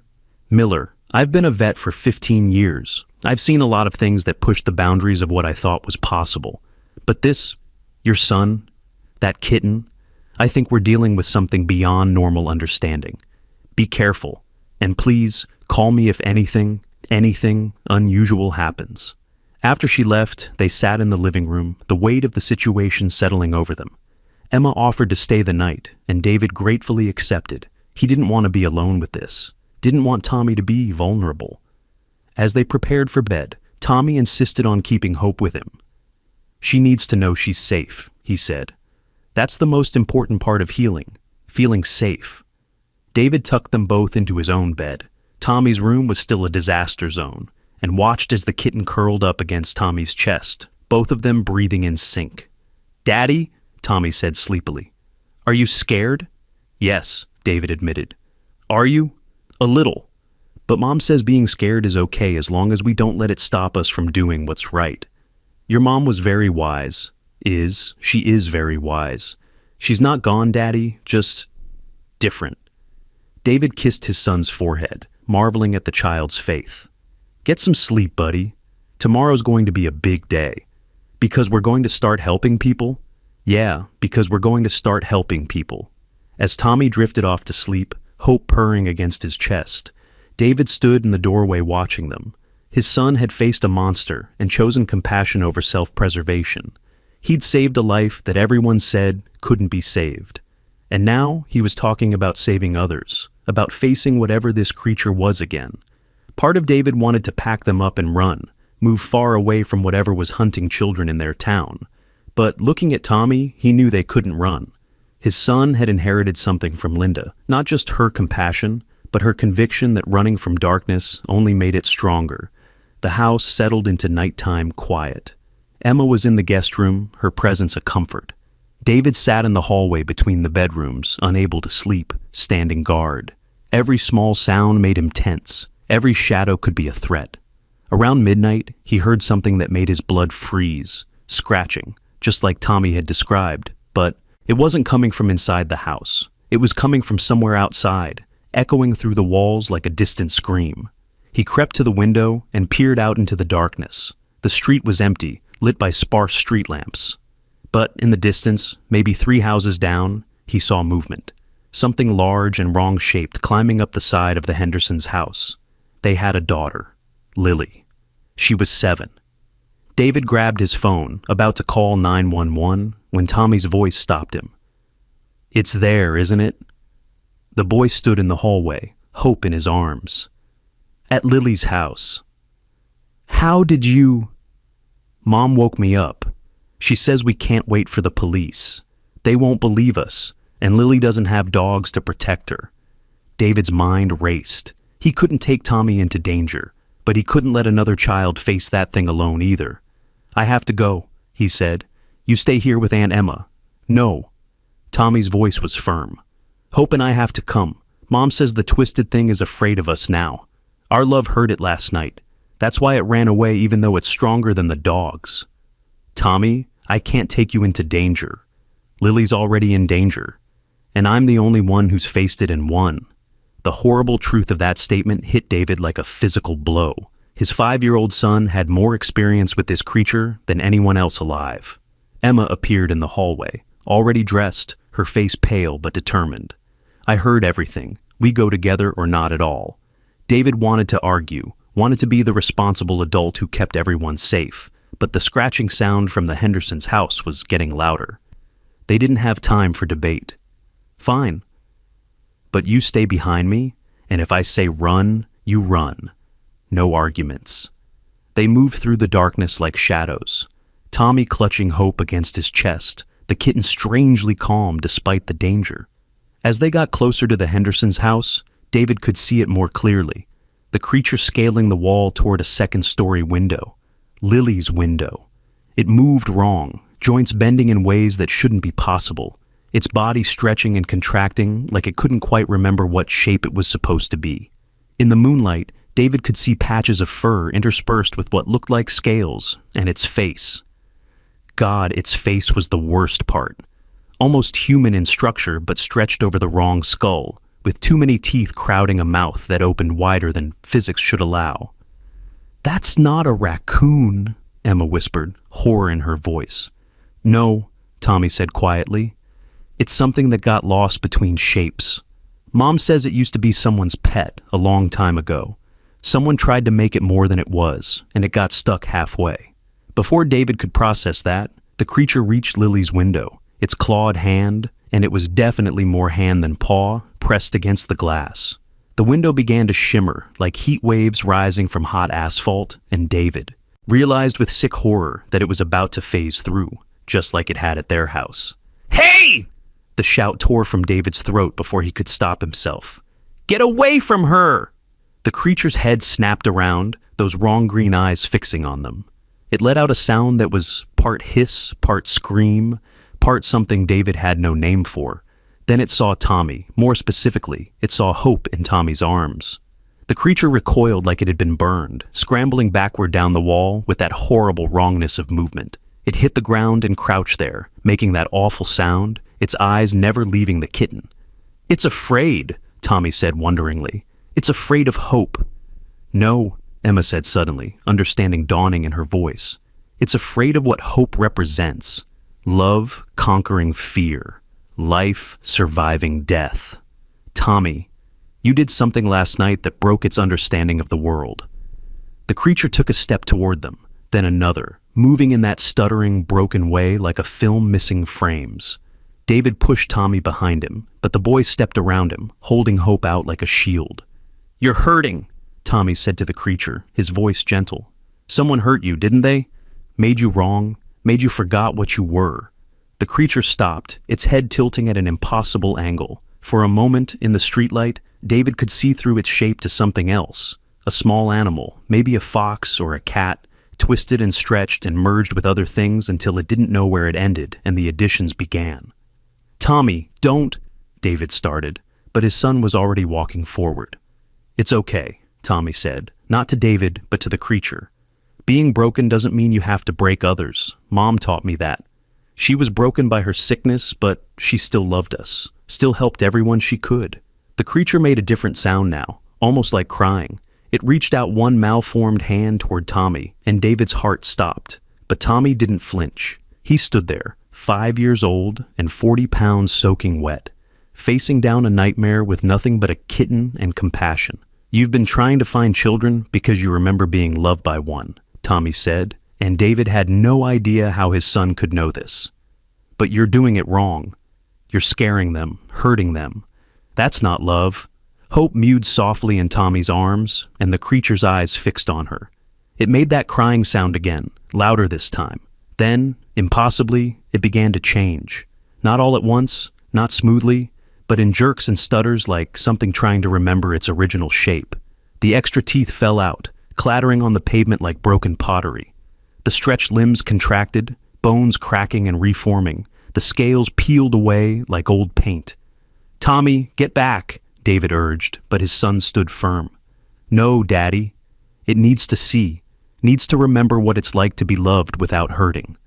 S1: Miller, I've been a vet for 15 years. I've seen a lot of things that pushed the boundaries of what I thought was possible. But this, your son, that kitten, I think we're dealing with something beyond normal understanding. Be careful, and please call me if anything unusual happens." After she left, they sat in the living room, the weight of the situation settling over them. Emma offered to stay the night, and David gratefully accepted. He didn't want to be alone with this, didn't want Tommy to be vulnerable. As they prepared for bed, Tommy insisted on keeping hope with him. "She needs to know she's safe," he said. "That's the most important part of healing, feeling safe." David tucked them both into his own bed. Tommy's room was still a disaster zone, and watched as the kitten curled up against Tommy's chest, both of them breathing in sync. "Daddy," Tommy said sleepily. "Are you scared?" "Yes," David admitted. "Are you?" "A little. But Mom says being scared is okay as long as we don't let it stop us from doing what's right. Your mom was very wise. She is very wise. She's not gone, Daddy, just different." David kissed his son's forehead, marveling at the child's faith. "Get some sleep, buddy. Tomorrow's going to be a big day. Because we're going to start helping people?" "Yeah, because we're going to start helping people." As Tommy drifted off to sleep, hope purring against his chest, David stood in the doorway watching them. His son had faced a monster and chosen compassion over self-preservation. He'd saved a life that everyone said couldn't be saved. And now he was talking about saving others, about facing whatever this creature was again. Part of David wanted to pack them up and run, move far away from whatever was hunting children in their town. But looking at Tommy, he knew they couldn't run. His son had inherited something from Linda, not just her compassion, but her conviction that running from darkness only made it stronger. The house settled into nighttime quiet. Emma was in the guest room, her presence a comfort. David sat in the hallway between the bedrooms, unable to sleep, standing guard. Every small sound made him tense. Every shadow could be a threat. Around midnight, he heard something that made his blood freeze, scratching, just like Tommy had described, but it wasn't coming from inside the house. It was coming from somewhere outside, echoing through the walls like a distant scream. He crept to the window and peered out into the darkness. The street was empty, lit by sparse street lamps. But in the distance, maybe 3 houses down, he saw movement. Something large and wrong-shaped climbing up the side of the Hendersons' house. They had a daughter, Lily. She was 7. David grabbed his phone, about to call 911, when Tommy's voice stopped him. "It's there, isn't it?" The boy stood in the hallway, hope in his arms. "At Lily's house." "How did you—" "Mom woke me up. She says we can't wait for the police. They won't believe us, and Lily doesn't have dogs to protect her." David's mind raced. He couldn't take Tommy into danger, but he couldn't let another child face that thing alone either. "I have to go," he said. "You stay here with Aunt Emma." "No." Tommy's voice was firm. "Hope and I have to come. Mom says the twisted thing is afraid of us now. Our love heard it last night. That's why it ran away even though it's stronger than the dogs." "Tommy, I can't take you into danger. Lily's already in danger. And I'm the only one who's faced it and won." The horrible truth of that statement hit David like a physical blow. His 5-year-old son had more experience with this creature than anyone else alive. Emma appeared in the hallway, already dressed, her face pale but determined. "I heard everything. We go together or not at all." David wanted to argue, wanted to be the responsible adult who kept everyone safe, but the scratching sound from the Hendersons' house was getting louder. They didn't have time for debate. "Fine. But you stay behind me, and if I say run, you run. No arguments." They moved through the darkness like shadows. Tommy clutching hope against his chest, the kitten strangely calm despite the danger. As they got closer to the Hendersons' house, David could see it more clearly. the creature scaling the wall toward a second-story window. Lily's window. It moved wrong, joints bending in ways that shouldn't be possible, its body stretching and contracting like it couldn't quite remember what shape it was supposed to be. In the moonlight, David could see patches of fur interspersed with what looked like scales, and its face. God, its face was the worst part. Almost human in structure, but stretched over the wrong skull, with too many teeth crowding a mouth that opened wider than physics should allow. "That's not a raccoon," Emma whispered, horror in her voice. "No," Tommy said quietly. "It's something that got lost between shapes. Mom says it used to be someone's pet a long time ago. Someone tried to make it more than it was, and it got stuck halfway." Before David could process that, the creature reached Lily's window, its clawed hand, and it was definitely more hand than paw, pressed against the glass. The window began to shimmer, like heat waves rising from hot asphalt, and David realized with sick horror that it was about to phase through, just like it had at their house. "Hey!" The shout tore from David's throat before he could stop himself. "Get away from her!" The creature's head snapped around, those wrong green eyes fixing on them. It let out a sound that was part hiss, part scream, part something David had no name for. Then it saw Tommy. More specifically, it saw hope in Tommy's arms. The creature recoiled like it had been burned, scrambling backward down the wall with that horrible wrongness of movement. It hit the ground and crouched there, making that awful sound, its eyes never leaving the kitten. "It's afraid," Tommy said wonderingly. "It's afraid of hope." "No," Emma said suddenly, understanding dawning in her voice. "It's afraid of what hope represents. Love conquering fear. Life surviving death. Tommy, you did something last night that broke its understanding of the world." The creature took a step toward them, then another, moving in that stuttering, broken way like a film missing frames. David pushed Tommy behind him, but the boy stepped around him, holding hope out like a shield. "You're hurting," Tommy said to the creature, his voice gentle. "Someone hurt you, didn't they? Made you wrong, made you forgot what you were." The creature stopped, its head tilting at an impossible angle. For a moment, in the streetlight, David could see through its shape to something else. A small animal, maybe a fox or a cat, twisted and stretched and merged with other things until it didn't know where it ended and the additions began. "Tommy, don't," David started, but his son was already walking forward. "It's okay," Tommy said, not to David, but to the creature. "Being broken doesn't mean you have to break others. Mom taught me that. She was broken by her sickness, but she still loved us, still helped everyone she could." The creature made a different sound now, almost like crying. It reached out one malformed hand toward Tommy, and David's heart stopped. But Tommy didn't flinch. He stood there, 5 years old and 40 pounds soaking wet, facing down a nightmare with nothing but a kitten and compassion. "You've been trying to find children because you remember being loved by one," Tommy said, and David had no idea how his son could know this. "But you're doing it wrong. You're scaring them, hurting them. That's not love." Hope mewed softly in Tommy's arms, and the creature's eyes fixed on her. It made that crying sound again, louder this time. Then, impossibly, it began to change. Not all at once, not smoothly, but in jerks and stutters like something trying to remember its original shape. The extra teeth fell out, clattering on the pavement like broken pottery. The stretched limbs contracted, bones cracking and reforming. The scales peeled away like old paint. "Tommy, get back," David urged, but his son stood firm. "No, Daddy. It needs to see, needs to remember what it's like to be loved without hurting."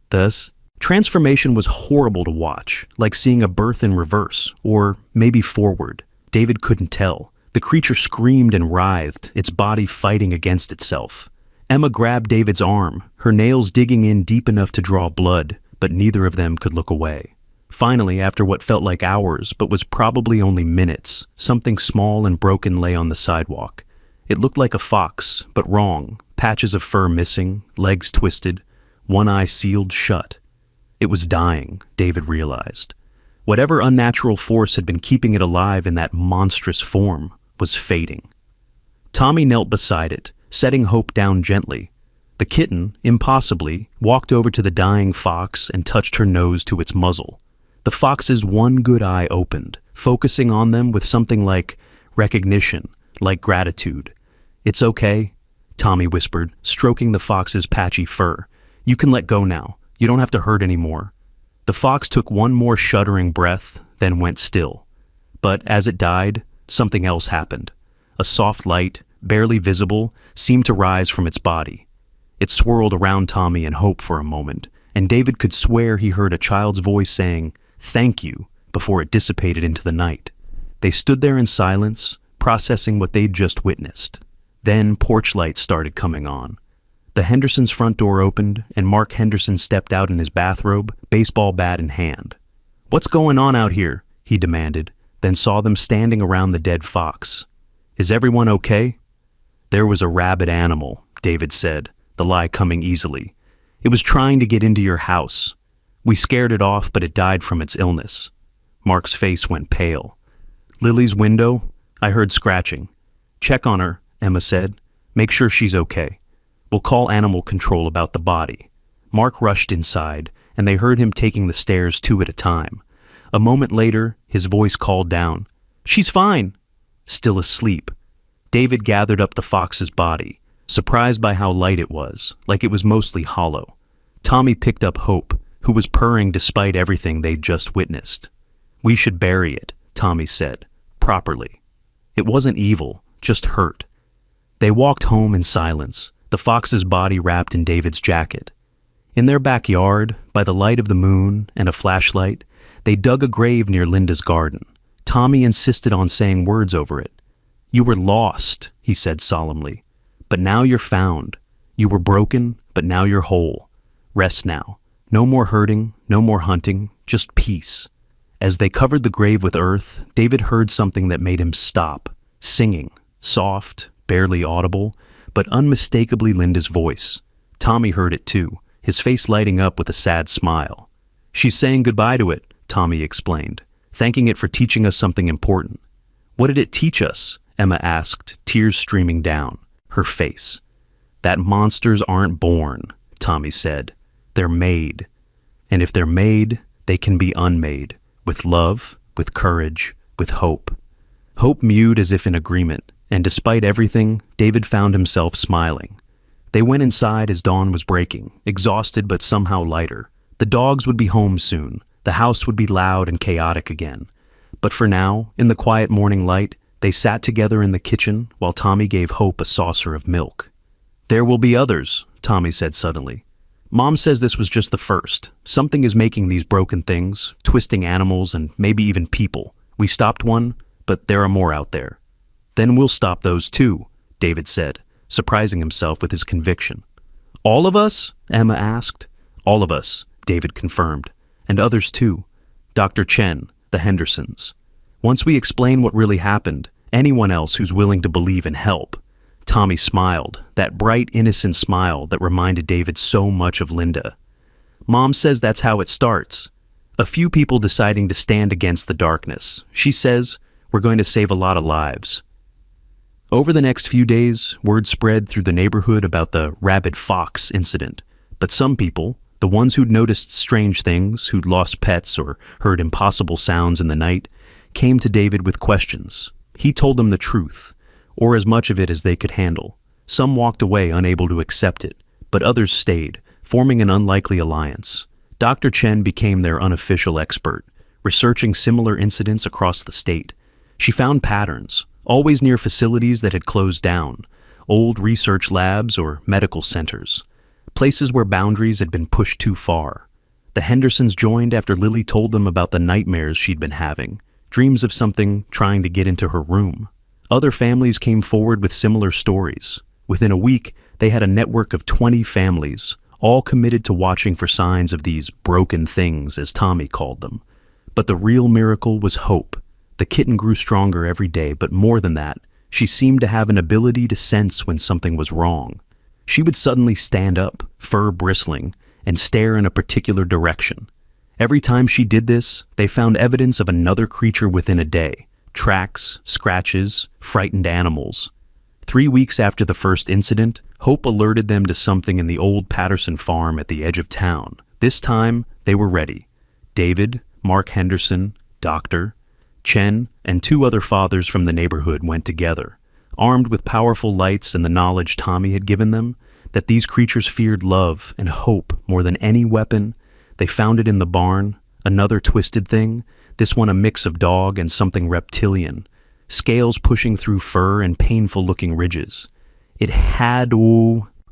S1: Thus, transformation was horrible to watch, like seeing a birth in reverse, or maybe forward. David couldn't tell. The creature screamed and writhed, its body fighting against itself. Emma grabbed David's arm, her nails digging in deep enough to draw blood, but neither of them could look away. Finally, after what felt like hours, but was probably only minutes, something small and broken lay on the sidewalk. It looked like a fox, but wrong, patches of fur missing, legs twisted, one eye sealed shut. It was dying, David realized. Whatever unnatural force had been keeping it alive in that monstrous form was fading. Tommy knelt beside it, setting Hope down gently. The kitten, impossibly, walked over to the dying fox and touched her nose to its muzzle. The fox's one good eye opened, focusing on them with something like recognition, like gratitude. "It's okay," Tommy whispered, stroking the fox's patchy fur. "You can let go now. You don't have to hurt anymore." The fox took one more shuddering breath, then went still. But as it died, something else happened. A soft light, barely visible, seemed to rise from its body. It swirled around Tommy in hope for a moment, and David could swear he heard a child's voice saying, "Thank you," before it dissipated into the night. They stood there in silence, processing what they'd just witnessed. Then porch lights started coming on. The Hendersons' front door opened, and Mark Henderson stepped out in his bathrobe, baseball bat in hand. "What's going on out here?" he demanded, then saw them standing around the dead fox. "Is everyone okay?" "There was a rabid animal," David said, the lie coming easily. "It was trying to get into your house. We scared it off, but it died from its illness." Mark's face went pale. "Lily's window? I heard scratching." "Check on her," Emma said. "Make sure she's okay. We'll call animal control about the body." Mark rushed inside, and they heard him taking the stairs 2 at a time. A moment later, his voice called down, "She's fine." Still asleep. David gathered up the fox's body, surprised by how light it was, like it was mostly hollow. Tommy picked up Hope, who was purring despite everything they'd just witnessed. "We should bury it," Tommy said, "properly." It wasn't evil, just hurt. They walked home in silence, the fox's body wrapped in David's jacket. In their backyard, by the light of the moon and a flashlight, they dug a grave near Linda's garden. Tommy insisted on saying words over it. "You were lost," he said solemnly, "but now you're found. You were broken, but now you're whole. Rest now. No more hurting, no more hunting, just peace." As they covered the grave with earth, David heard something that made him stop, singing, soft, barely audible, but unmistakably Linda's voice. Tommy heard it too, his face lighting up with a sad smile. "She's saying goodbye to it," Tommy explained, "thanking it for teaching us something important." "What did it teach us?" Emma asked, tears streaming down her face. "That monsters aren't born," Tommy said. "They're made. And if they're made, they can be unmade, with love, with courage, with hope." Hope mewed as if in agreement, and despite everything, David found himself smiling. They went inside as dawn was breaking, exhausted but somehow lighter. The dogs would be home soon. The house would be loud and chaotic again. But for now, in the quiet morning light, they sat together in the kitchen while Tommy gave Hope a saucer of milk. "There will be others," Tommy said suddenly. "Mom says this was just the first. Something is making these broken things, twisting animals and maybe even people. We stopped one, but there are more out there." "Then we'll stop those too," David said, surprising himself with his conviction. "All of us?" Emma asked. "All of us," David confirmed. "And others too. Dr. Chen, the Hendersons. Once we explain what really happened, anyone else who's willing to believe and help." Tommy smiled, that bright, innocent smile that reminded David so much of Linda. "Mom says that's how it starts. A few people deciding to stand against the darkness. She says, we're going to save a lot of lives." Over the next few days, word spread through the neighborhood about the rabid fox incident. But some people, the ones who'd noticed strange things, who'd lost pets or heard impossible sounds in the night, came to David with questions. He told them the truth, or as much of it as they could handle. Some walked away unable to accept it, but others stayed, forming an unlikely alliance. Dr. Chen became their unofficial expert, researching similar incidents across the state. She found patterns, always near facilities that had closed down, old research labs or medical centers, places where boundaries had been pushed too far. The Hendersons joined after Lily told them about the nightmares she'd been having, dreams of something trying to get into her room. Other families came forward with similar stories. Within a week, they had a network of 20 families, all committed to watching for signs of these broken things, as Tommy called them. But the real miracle was Hope. The kitten grew stronger every day, but more than that, she seemed to have an ability to sense when something was wrong. She would suddenly stand up, fur bristling, and stare in a particular direction. Every time she did this, they found evidence of another creature within a day. Tracks, scratches, frightened animals. 3 weeks after the first incident, Hope alerted them to something in the old Patterson farm at the edge of town. This time, they were ready. David, Mark Henderson, Dr. Chen, and 2 other fathers from the neighborhood went together. armed with powerful lights and the knowledge Tommy had given them, that these creatures feared love and hope more than any weapon. They found it in the barn, another twisted thing, this one a mix of dog and something reptilian, scales pushing through fur and painful-looking ridges. It had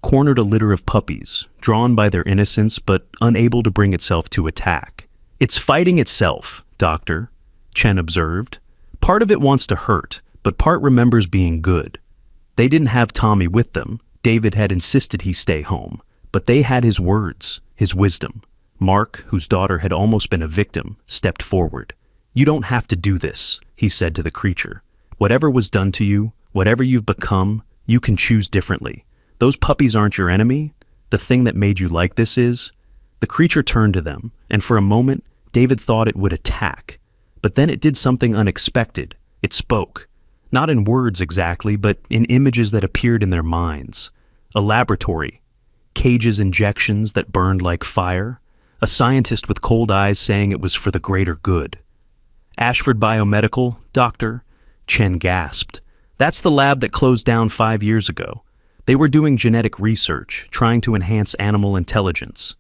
S1: cornered a litter of puppies, drawn by their innocence but unable to bring itself to attack. "It's fighting itself, Doctor," Chen observed. "Part of it wants to hurt, but part remembers being good." They didn't have Tommy with them. David had insisted he stay home, but they had his words, his wisdom. Mark, whose daughter had almost been a victim, stepped forward. "You don't have to do this," he said to the creature. "Whatever was done to you, whatever you've become, you can choose differently. Those puppies aren't your enemy. The thing that made you like this is." The creature turned to them, and for a moment, David thought it would attack. But then it did something unexpected. It spoke. Not in words exactly, but in images that appeared in their minds. A laboratory, cages, injections that burned like fire, a scientist with cold eyes saying it was for the greater good. "Ashford Biomedical, Doctor?" Chen gasped. "That's the lab that closed down 5 years ago. They were doing genetic research, trying to enhance animal intelligence."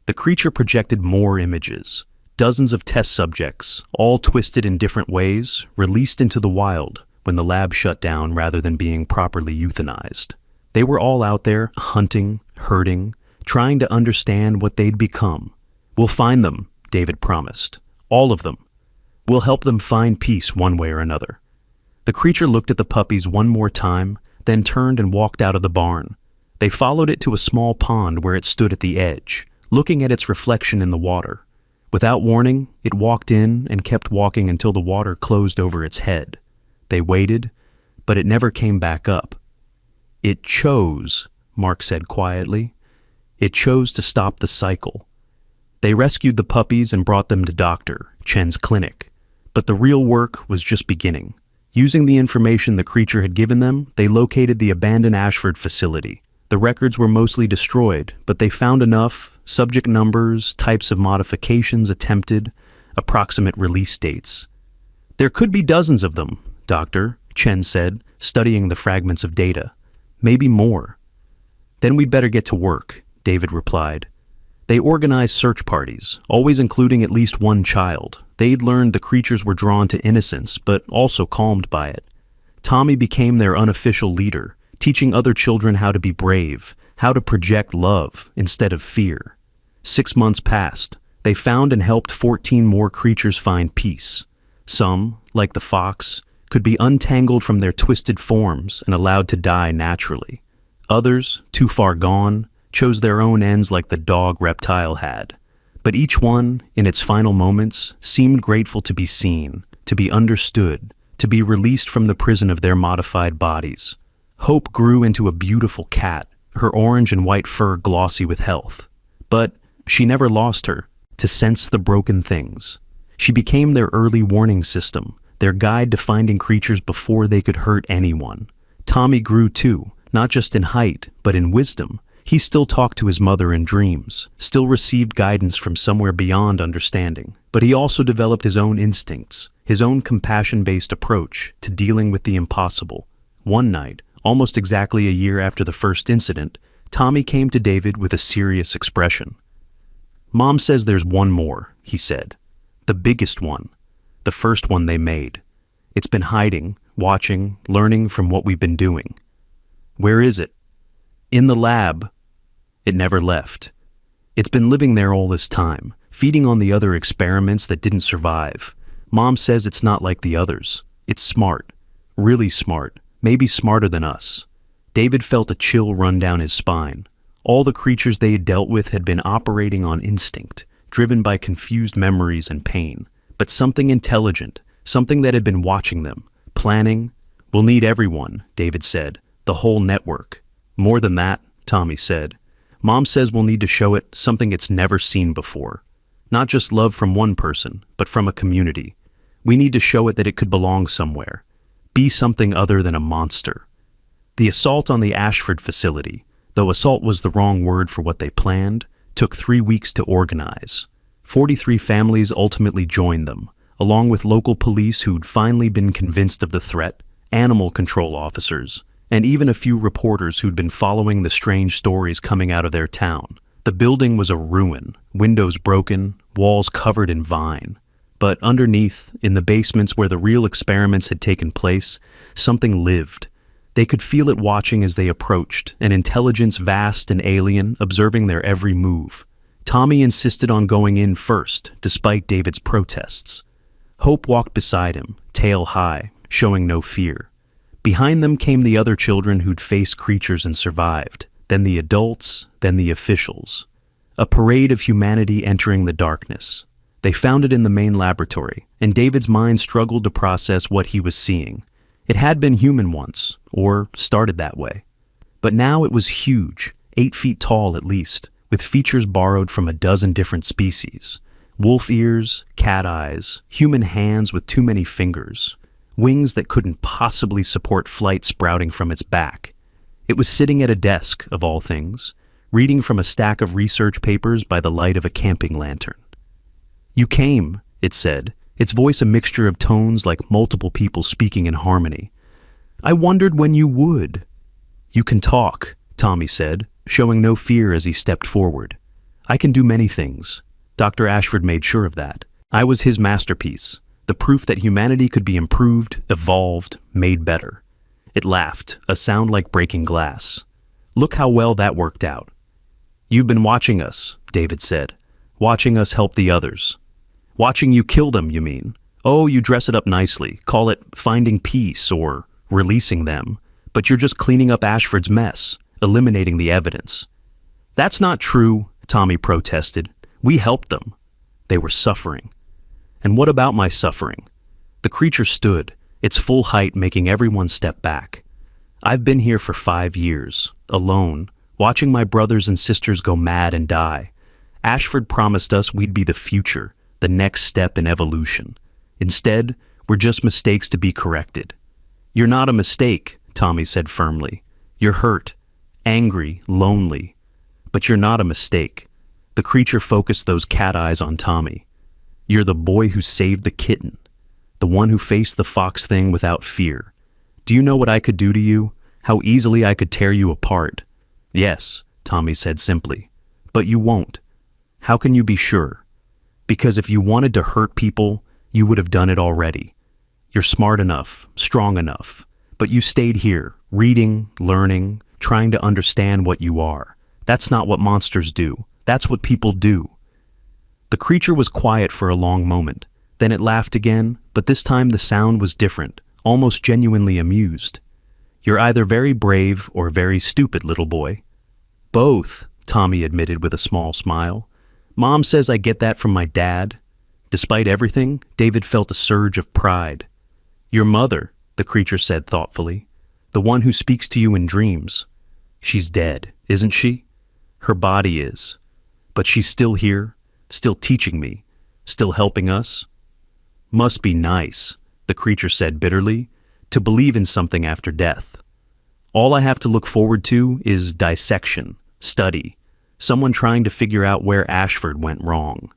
S1: The creature projected more images. Dozens of test subjects, all twisted in different ways, released into the wild when the lab shut down rather than being properly euthanized. They were all out there, hunting, hurting, trying to understand what they'd become. "We'll find them," David promised. "All of them. We'll help them find peace one way or another." The creature looked at the puppies one more time, then turned and walked out of the barn. They followed it to a small pond where it stood at the edge, looking at its reflection in the water. Without warning, it walked in and kept walking until the water closed over its head. They waited, but it never came back up. "It chose," Mark said quietly. "It chose to stop the cycle." They rescued the puppies and brought them to Dr. Chen's clinic. But the real work was just beginning. Using the information the creature had given them, they located the abandoned Ashford facility. The records were mostly destroyed, but they found enough: subject numbers, types of modifications attempted, approximate release dates. "There could be dozens of them, Doctor," Chen said, studying the fragments of data. "Maybe more." "Then we'd better get to work," David replied. They organized search parties, always including at least one child. They'd learned the creatures were drawn to innocence, but also calmed by it. Tommy became their unofficial leader, teaching other children how to be brave, how to project love instead of fear. 6 months passed. They found and helped 14 more creatures find peace. Some, like the fox, could be untangled from their twisted forms and allowed to die naturally. Others, too far gone, chose their own ends like the dog reptile had. But each one, in its final moments, seemed grateful to be seen, to be understood, to be released from the prison of their modified bodies. Hope grew into a beautiful cat, her orange and white fur glossy with health. But she never lost her to sense the broken things. She became their early warning system, their guide to finding creatures before they could hurt anyone. Tommy grew too, not just in height, but in wisdom. He still talked to his mother in dreams, still received guidance from somewhere beyond understanding, but he also developed his own instincts, his own compassion-based approach to dealing with the impossible. One night, almost exactly a year after the first incident, Tommy came to David with a serious expression. "Mom says there's one more," he said. "The biggest one. The first one they made. It's been hiding, watching, learning from what we've been doing." "Where is it?" "In the lab." It never left. It's been living there all this time, feeding on the other experiments that didn't survive. Mom says it's not like the others. It's smart. Really smart. Maybe smarter than us. David felt a chill run down his spine. All the creatures they had dealt with had been operating on instinct, driven by confused memories and pain. But something intelligent, something that had been watching them, planning. "We'll need everyone," David said. "The whole network." "More than that," Tommy said. "Mom says we'll need to show it something it's never seen before. Not just love from one person, but from a community. We need to show it that it could belong somewhere. Be something other than a monster." The assault on the Ashford facility, though assault was the wrong word for what they planned, took 3 weeks to organize. 43 families ultimately joined them, along with local police who'd finally been convinced of the threat, animal control officers, and even a few reporters who'd been following the strange stories coming out of their town. The building was a ruin, windows broken, walls covered in vine. But underneath, in the basements where the real experiments had taken place, something lived. They could feel it watching as they approached, an intelligence vast and alien, observing their every move. Tommy insisted on going in first, despite David's protests. Hope walked beside him, tail high, showing no fear. Behind them came the other children who'd faced creatures and survived, then the adults, then the officials. A parade of humanity entering the darkness. They found it in the main laboratory, and David's mind struggled to process what he was seeing. It had been human once, or started that way. But now it was huge, 8 feet tall at least, with features borrowed from a dozen different species. Wolf ears, cat eyes, human hands with too many fingers, wings that couldn't possibly support flight sprouting from its back. It was sitting at a desk, of all things, reading from a stack of research papers by the light of a camping lantern. "You came," it said, its voice a mixture of tones like multiple people speaking in harmony. "I wondered when you would." "You can talk," Tommy said, showing no fear as he stepped forward. "I can do many things." Dr. Ashford made sure of that. I was his masterpiece, the proof that humanity could be improved, evolved, made better. It laughed, a sound like breaking glass. "Look how well that worked out." "You've been watching us," David said. "Watching us help the others." "Watching you kill them, you mean? Oh, you dress it up nicely, call it finding peace or releasing them, but you're just cleaning up Ashford's mess, eliminating the evidence." "That's not true," Tommy protested. "We helped them. They were suffering." "And what about my suffering?" The creature stood, its full height making everyone step back. "I've been here for 5 years, alone, watching my brothers and sisters go mad and die. Ashford promised us we'd be the future, the next step in evolution. Instead, we're just mistakes to be corrected." "You're not a mistake," Tommy said firmly. "You're hurt, angry, lonely, but you're not a mistake." The creature focused those cat eyes on Tommy. "You're the boy who saved the kitten, the one who faced the fox thing without fear. Do you know what I could do to you? How easily I could tear you apart?" "Yes," Tommy said simply, "but you won't." "How can you be sure?" "Because if you wanted to hurt people, you would have done it already. You're smart enough, strong enough, but you stayed here, reading, learning, trying to understand what you are. That's not what monsters do. That's what people do." The creature was quiet for a long moment. Then it laughed again, but this time the sound was different, almost genuinely amused. "You're either very brave or very stupid, little boy." "Both," Tommy admitted with a small smile. "Mom says I get that from my dad." Despite everything, David felt a surge of pride. "Your mother," the creature said thoughtfully, "the one who speaks to you in dreams. She's dead, isn't she? Her body is. But she's still here, still teaching me, still helping us." "Must be nice," the creature said bitterly, "to believe in something after death. All I have to look forward to is dissection, study, someone trying to figure out where Ashford went wrong."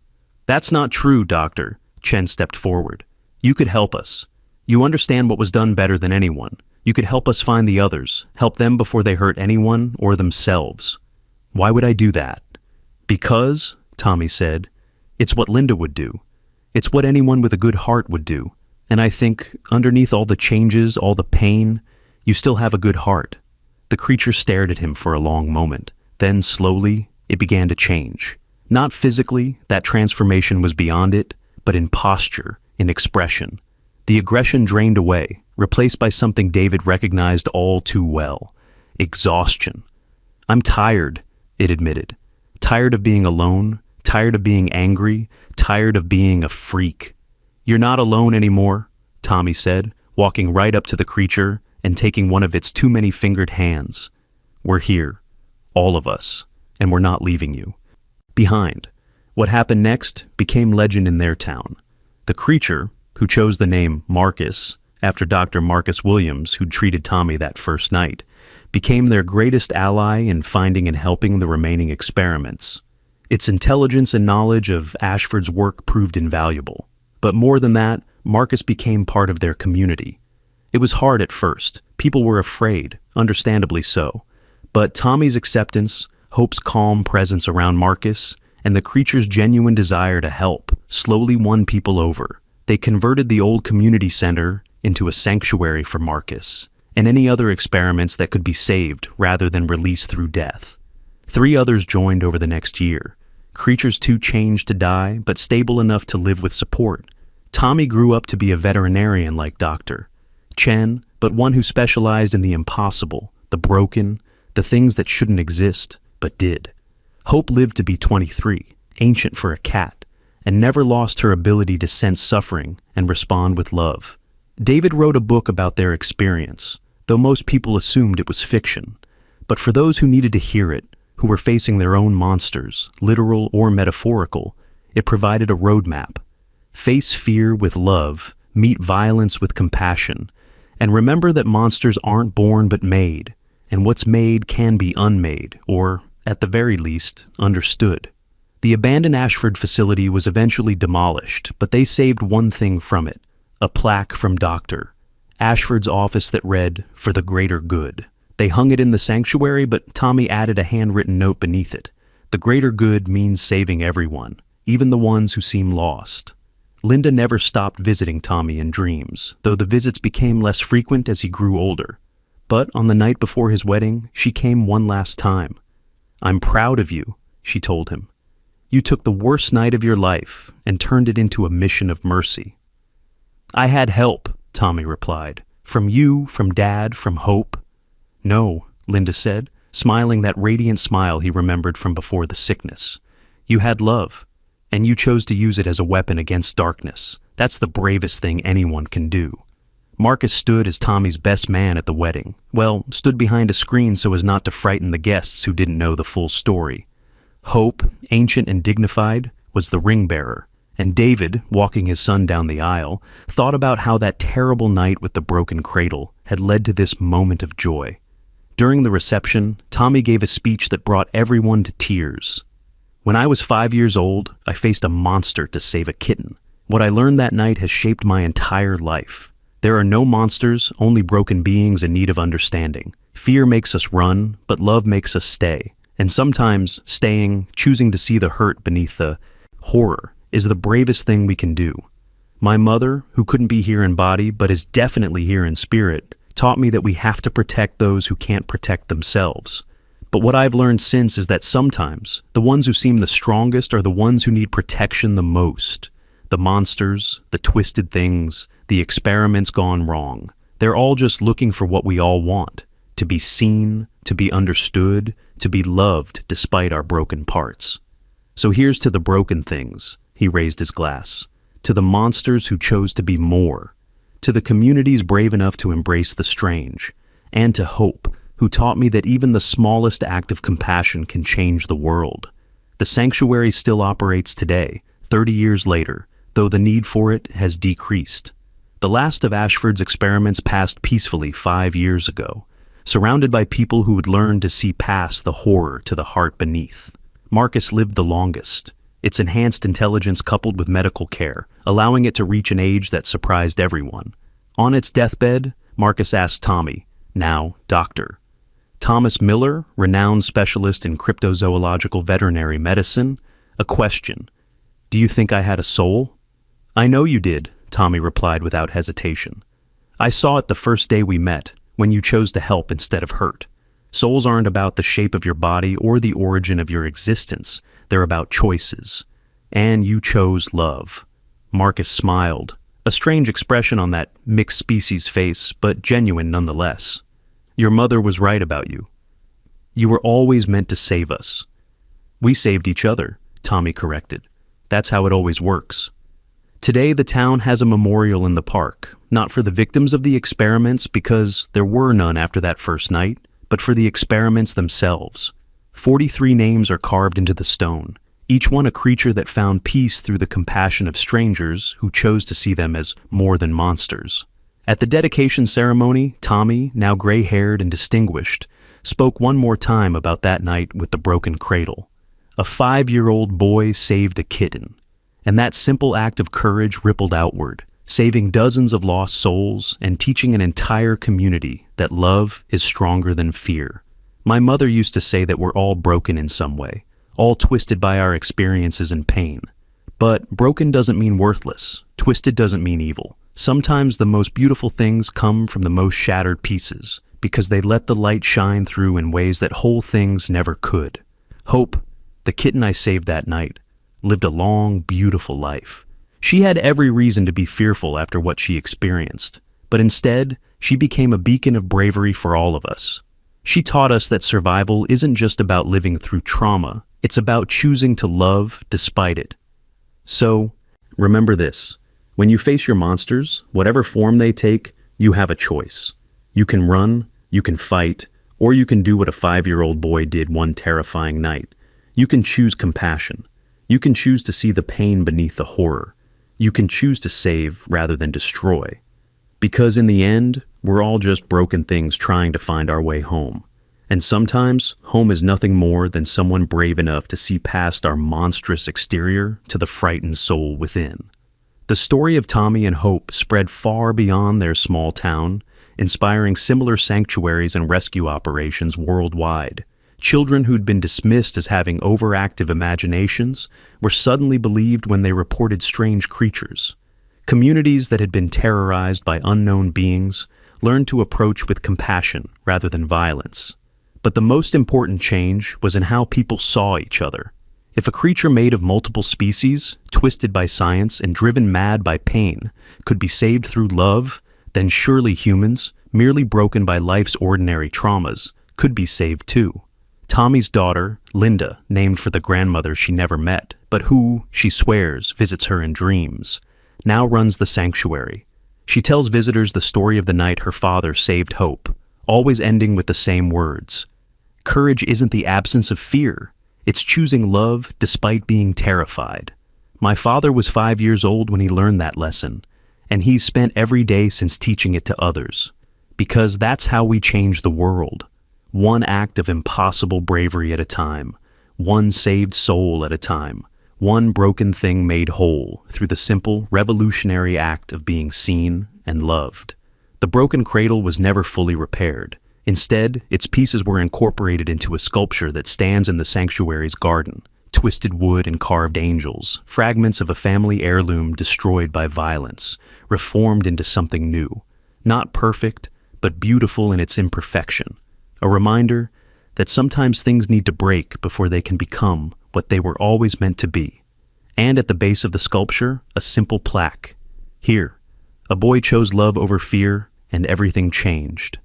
S1: "That's not true, Doctor," Chen stepped forward. "You could help us. You understand what was done better than anyone. You could help us find the others, help them before they hurt anyone or themselves." "Why would I do that?" "Because," Tommy said, "it's what Linda would do. It's what anyone with a good heart would do. And I think, underneath all the changes, all the pain, you still have a good heart." The creature stared at him for a long moment. Then, slowly, it began to change. Not physically, that transformation was beyond it, but in posture, in expression. The aggression drained away, replaced by something David recognized all too well: exhaustion. "I'm tired," it admitted. "Tired of being alone, tired of being angry, tired of being a freak." "You're not alone anymore," Tommy said, walking right up to the creature and taking one of its too many fingered hands. "We're here, all of us, and we're not leaving you behind." What happened next became legend in their town. The creature, who chose the name Marcus after Dr. Marcus Williams, who'd treated Tommy that first night, became their greatest ally in finding and helping the remaining experiments. Its intelligence and knowledge of Ashford's work proved invaluable. But more than that, Marcus became part of their community. It was hard at first. People were afraid, understandably so. But Tommy's acceptance, Hope's calm presence around Marcus, and the creature's genuine desire to help slowly won people over. They converted the old community center into a sanctuary for Marcus and any other experiments that could be saved rather than released through death. 3 others joined over the next year. Creatures too changed to die, but stable enough to live with support. Tommy grew up to be a veterinarian-like doctor. Chen, but one who specialized in the impossible, the broken, the things that shouldn't exist, but did. Hope lived to be 23, ancient for a cat, and never lost her ability to sense suffering and respond with love. David wrote a book about their experience, though most people assumed it was fiction. But for those who needed to hear it, who were facing their own monsters, literal or metaphorical, it provided a roadmap. Face fear with love, meet violence with compassion, and remember that monsters aren't born but made, and what's made can be unmade, or, at the very least, understood. The abandoned Ashford facility was eventually demolished, but they saved one thing from it, a plaque from Dr. Ashford's office that read, "For the greater good." They hung it in the sanctuary, but Tommy added a handwritten note beneath it. The greater good means saving everyone, even the ones who seem lost. Linda never stopped visiting Tommy in dreams, though the visits became less frequent as he grew older. But on the night before his wedding, she came one last time. "I'm proud of you," she told him. "You took the worst night of your life and turned it into a mission of mercy." "I had help," Tommy replied. "From you, from Dad, from Hope." "No," Linda said, smiling that radiant smile he remembered from before the sickness. "You had love, and you chose to use it as a weapon against darkness. That's the bravest thing anyone can do." Marcus stood as Tommy's best man at the wedding. Well, stood behind a screen so as not to frighten the guests who didn't know the full story. Hope, ancient and dignified, was the ring bearer, and David, walking his son down the aisle, thought about how that terrible night with the broken cradle had led to this moment of joy. During the reception, Tommy gave a speech that brought everyone to tears. "When I was 5 years old, I faced a monster to save a kitten. What I learned that night has shaped my entire life. There are no monsters, only broken beings in need of understanding. Fear makes us run, but love makes us stay. And sometimes, staying, choosing to see the hurt beneath the horror, is the bravest thing we can do. My mother, who couldn't be here in body, but is definitely here in spirit, taught me that we have to protect those who can't protect themselves. But what I've learned since is that sometimes, the ones who seem the strongest are the ones who need protection the most. The monsters, the twisted things, the experiments gone wrong. They're all just looking for what we all want, to be seen, to be understood, to be loved despite our broken parts. So here's to the broken things," he raised his glass, "to the monsters who chose to be more, to the communities brave enough to embrace the strange, and to Hope, who taught me that even the smallest act of compassion can change the world. The sanctuary still operates today, 30 years later, though the need for it has decreased. The last of Ashford's experiments passed peacefully 5 years ago, surrounded by people who had learned to see past the horror to the heart beneath. Marcus lived the longest, its enhanced intelligence coupled with medical care, allowing it to reach an age that surprised everyone. On its deathbed, Marcus asked Tommy, now Dr. Thomas Miller, renowned specialist in cryptozoological veterinary medicine, a question. "Do you think I had a soul?" "I know you did," Tommy replied without hesitation. "I saw it the first day we met, when you chose to help instead of hurt. Souls aren't about the shape of your body or the origin of your existence. They're about choices. And you chose love." Marcus smiled, a strange expression on that mixed species face, but genuine nonetheless. "Your mother was right about you. You were always meant to save us." "We saved each other," Tommy corrected. "That's how it always works." Today, the town has a memorial in the park, not for the victims of the experiments because there were none after that first night, but for the experiments themselves. 43 names are carved into the stone, each one a creature that found peace through the compassion of strangers who chose to see them as more than monsters. At the dedication ceremony, Tommy, now gray-haired and distinguished, spoke one more time about that night with the broken cradle. A 5-year-old boy saved a kitten, and that simple act of courage rippled outward, saving dozens of lost souls and teaching an entire community that love is stronger than fear. My mother used to say that we're all broken in some way, all twisted by our experiences and pain. But broken doesn't mean worthless. Twisted doesn't mean evil. Sometimes the most beautiful things come from the most shattered pieces, because they let the light shine through in ways that whole things never could. Hope, the kitten I saved that night, lived a long, beautiful life. She had every reason to be fearful after what she experienced, but instead, she became a beacon of bravery for all of us. She taught us that survival isn't just about living through trauma, it's about choosing to love despite it. So, remember this. When you face your monsters, whatever form they take, you have a choice. You can run, you can fight, or you can do what a 5-year-old boy did one terrifying night. You can choose compassion. You can choose to see the pain beneath the horror. You can choose to save rather than destroy. Because in the end, we're all just broken things trying to find our way home. And sometimes, home is nothing more than someone brave enough to see past our monstrous exterior to the frightened soul within. The story of Tommy and Hope spread far beyond their small town, inspiring similar sanctuaries and rescue operations worldwide. Children who'd been dismissed as having overactive imaginations were suddenly believed when they reported strange creatures. Communities that had been terrorized by unknown beings learned to approach with compassion rather than violence. But the most important change was in how people saw each other. If a creature made of multiple species, twisted by science and driven mad by pain, could be saved through love, then surely humans, merely broken by life's ordinary traumas, could be saved too. Tommy's daughter, Linda, named for the grandmother she never met, but who, she swears, visits her in dreams, now runs the sanctuary. She tells visitors the story of the night her father saved Hope, always ending with the same words. Courage isn't the absence of fear. It's choosing love despite being terrified. My father was 5 years old when he learned that lesson, and he's spent every day since teaching it to others. Because that's how we change the world. One act of impossible bravery at a time. One saved soul at a time. One broken thing made whole through the simple, revolutionary act of being seen and loved. The broken cradle was never fully repaired. Instead, its pieces were incorporated into a sculpture that stands in the sanctuary's garden. Twisted wood and carved angels, fragments of a family heirloom destroyed by violence, reformed into something new. Not perfect, but beautiful in its imperfection. A reminder that sometimes things need to break before they can become what they were always meant to be. And at the base of the sculpture, a simple plaque. Here, a boy chose love over fear, and everything changed.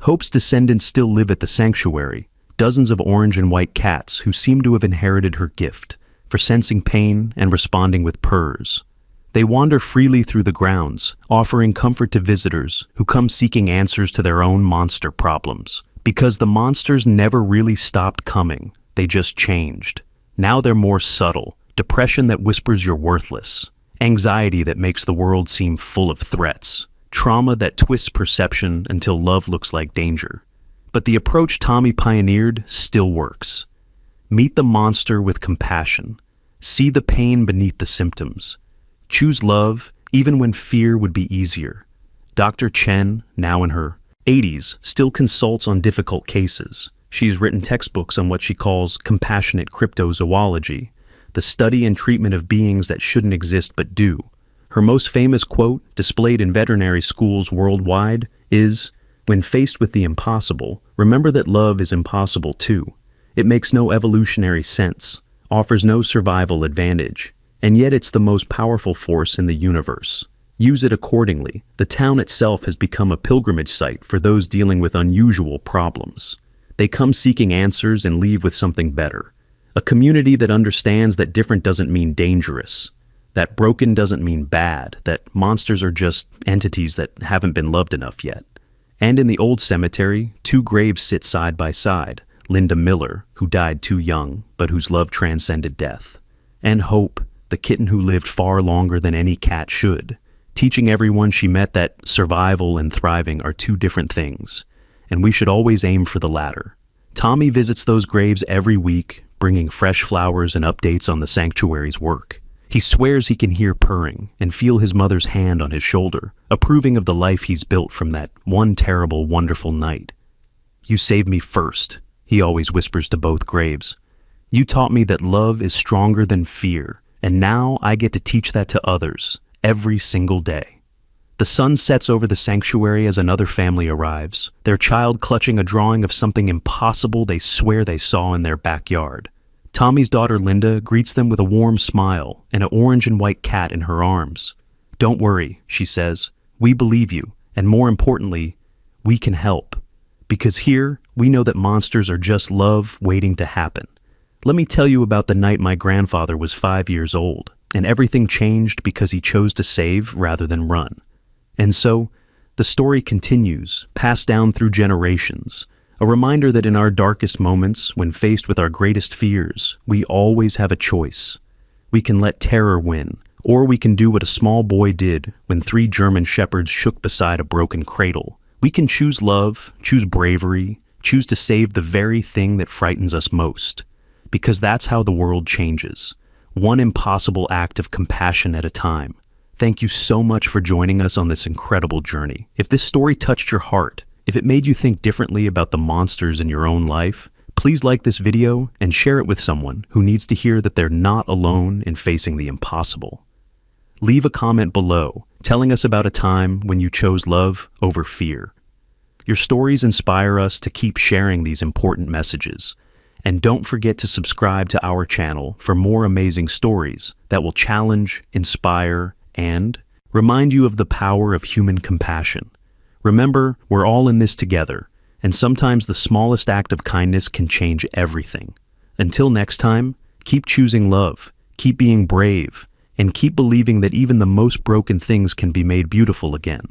S1: Hope's descendants still live at the sanctuary, dozens of orange and white cats who seem to have inherited her gift for sensing pain and responding with purrs. They wander freely through the grounds, offering comfort to visitors who come seeking answers to their own monster problems. Because the monsters never really stopped coming, they just changed. Now they're more subtle, depression that whispers you're worthless, anxiety that makes the world seem full of threats, trauma that twists perception until love looks like danger. But the approach Tommy pioneered still works. Meet the monster with compassion. See the pain beneath the symptoms. Choose love even when fear would be easier. Dr. Chen, now in her 80s, still consults on difficult cases. She's written textbooks on what she calls compassionate cryptozoology, the study and treatment of beings that shouldn't exist but do. Her most famous quote, displayed in veterinary schools worldwide, is, "When faced with the impossible, remember that love is impossible too. It makes no evolutionary sense, offers no survival advantage, and yet it's the most powerful force in the universe. Use it accordingly." The town itself has become a pilgrimage site for those dealing with unusual problems. They come seeking answers and leave with something better. A community that understands that different doesn't mean dangerous, that broken doesn't mean bad, that monsters are just entities that haven't been loved enough yet. And in the old cemetery, 2 graves sit side by side. Linda Miller, who died too young, but whose love transcended death. And Hope, the kitten who lived far longer than any cat should, teaching everyone she met that survival and thriving are 2 different things, and we should always aim for the latter. Tommy visits those graves every week, bringing fresh flowers and updates on the sanctuary's work. He swears he can hear purring and feel his mother's hand on his shoulder, approving of the life he's built from that one terrible, wonderful night. "You saved me first," he always whispers to both graves. "You taught me that love is stronger than fear, and now I get to teach that to others, every single day." The sun sets over the sanctuary as another family arrives, their child clutching a drawing of something impossible they swear they saw in their backyard. Tommy's daughter Linda greets them with a warm smile and an orange and white cat in her arms. "Don't worry," she says. "We believe you, and more importantly, we can help. Because here, we know that monsters are just love waiting to happen." Let me tell you about the night my grandfather was 5 years old, and everything changed because he chose to save rather than run. And so, the story continues, passed down through generations, a reminder that in our darkest moments, when faced with our greatest fears, we always have a choice. We can let terror win, or we can do what a small boy did when 3 German shepherds shook beside a broken cradle. We can choose love, choose bravery, choose to save the very thing that frightens us most. Because that's how the world changes, one impossible act of compassion at a time. Thank you so much for joining us on this incredible journey. If this story touched your heart, if it made you think differently about the monsters in your own life, please like this video and share it with someone who needs to hear that they're not alone in facing the impossible. Leave a comment below telling us about a time when you chose love over fear. Your stories inspire us to keep sharing these important messages. And don't forget to subscribe to our channel for more amazing stories that will challenge, inspire, and remind you of the power of human compassion. Remember, we're all in this together, and sometimes the smallest act of kindness can change everything. Until next time, keep choosing love, keep being brave, and keep believing that even the most broken things can be made beautiful again.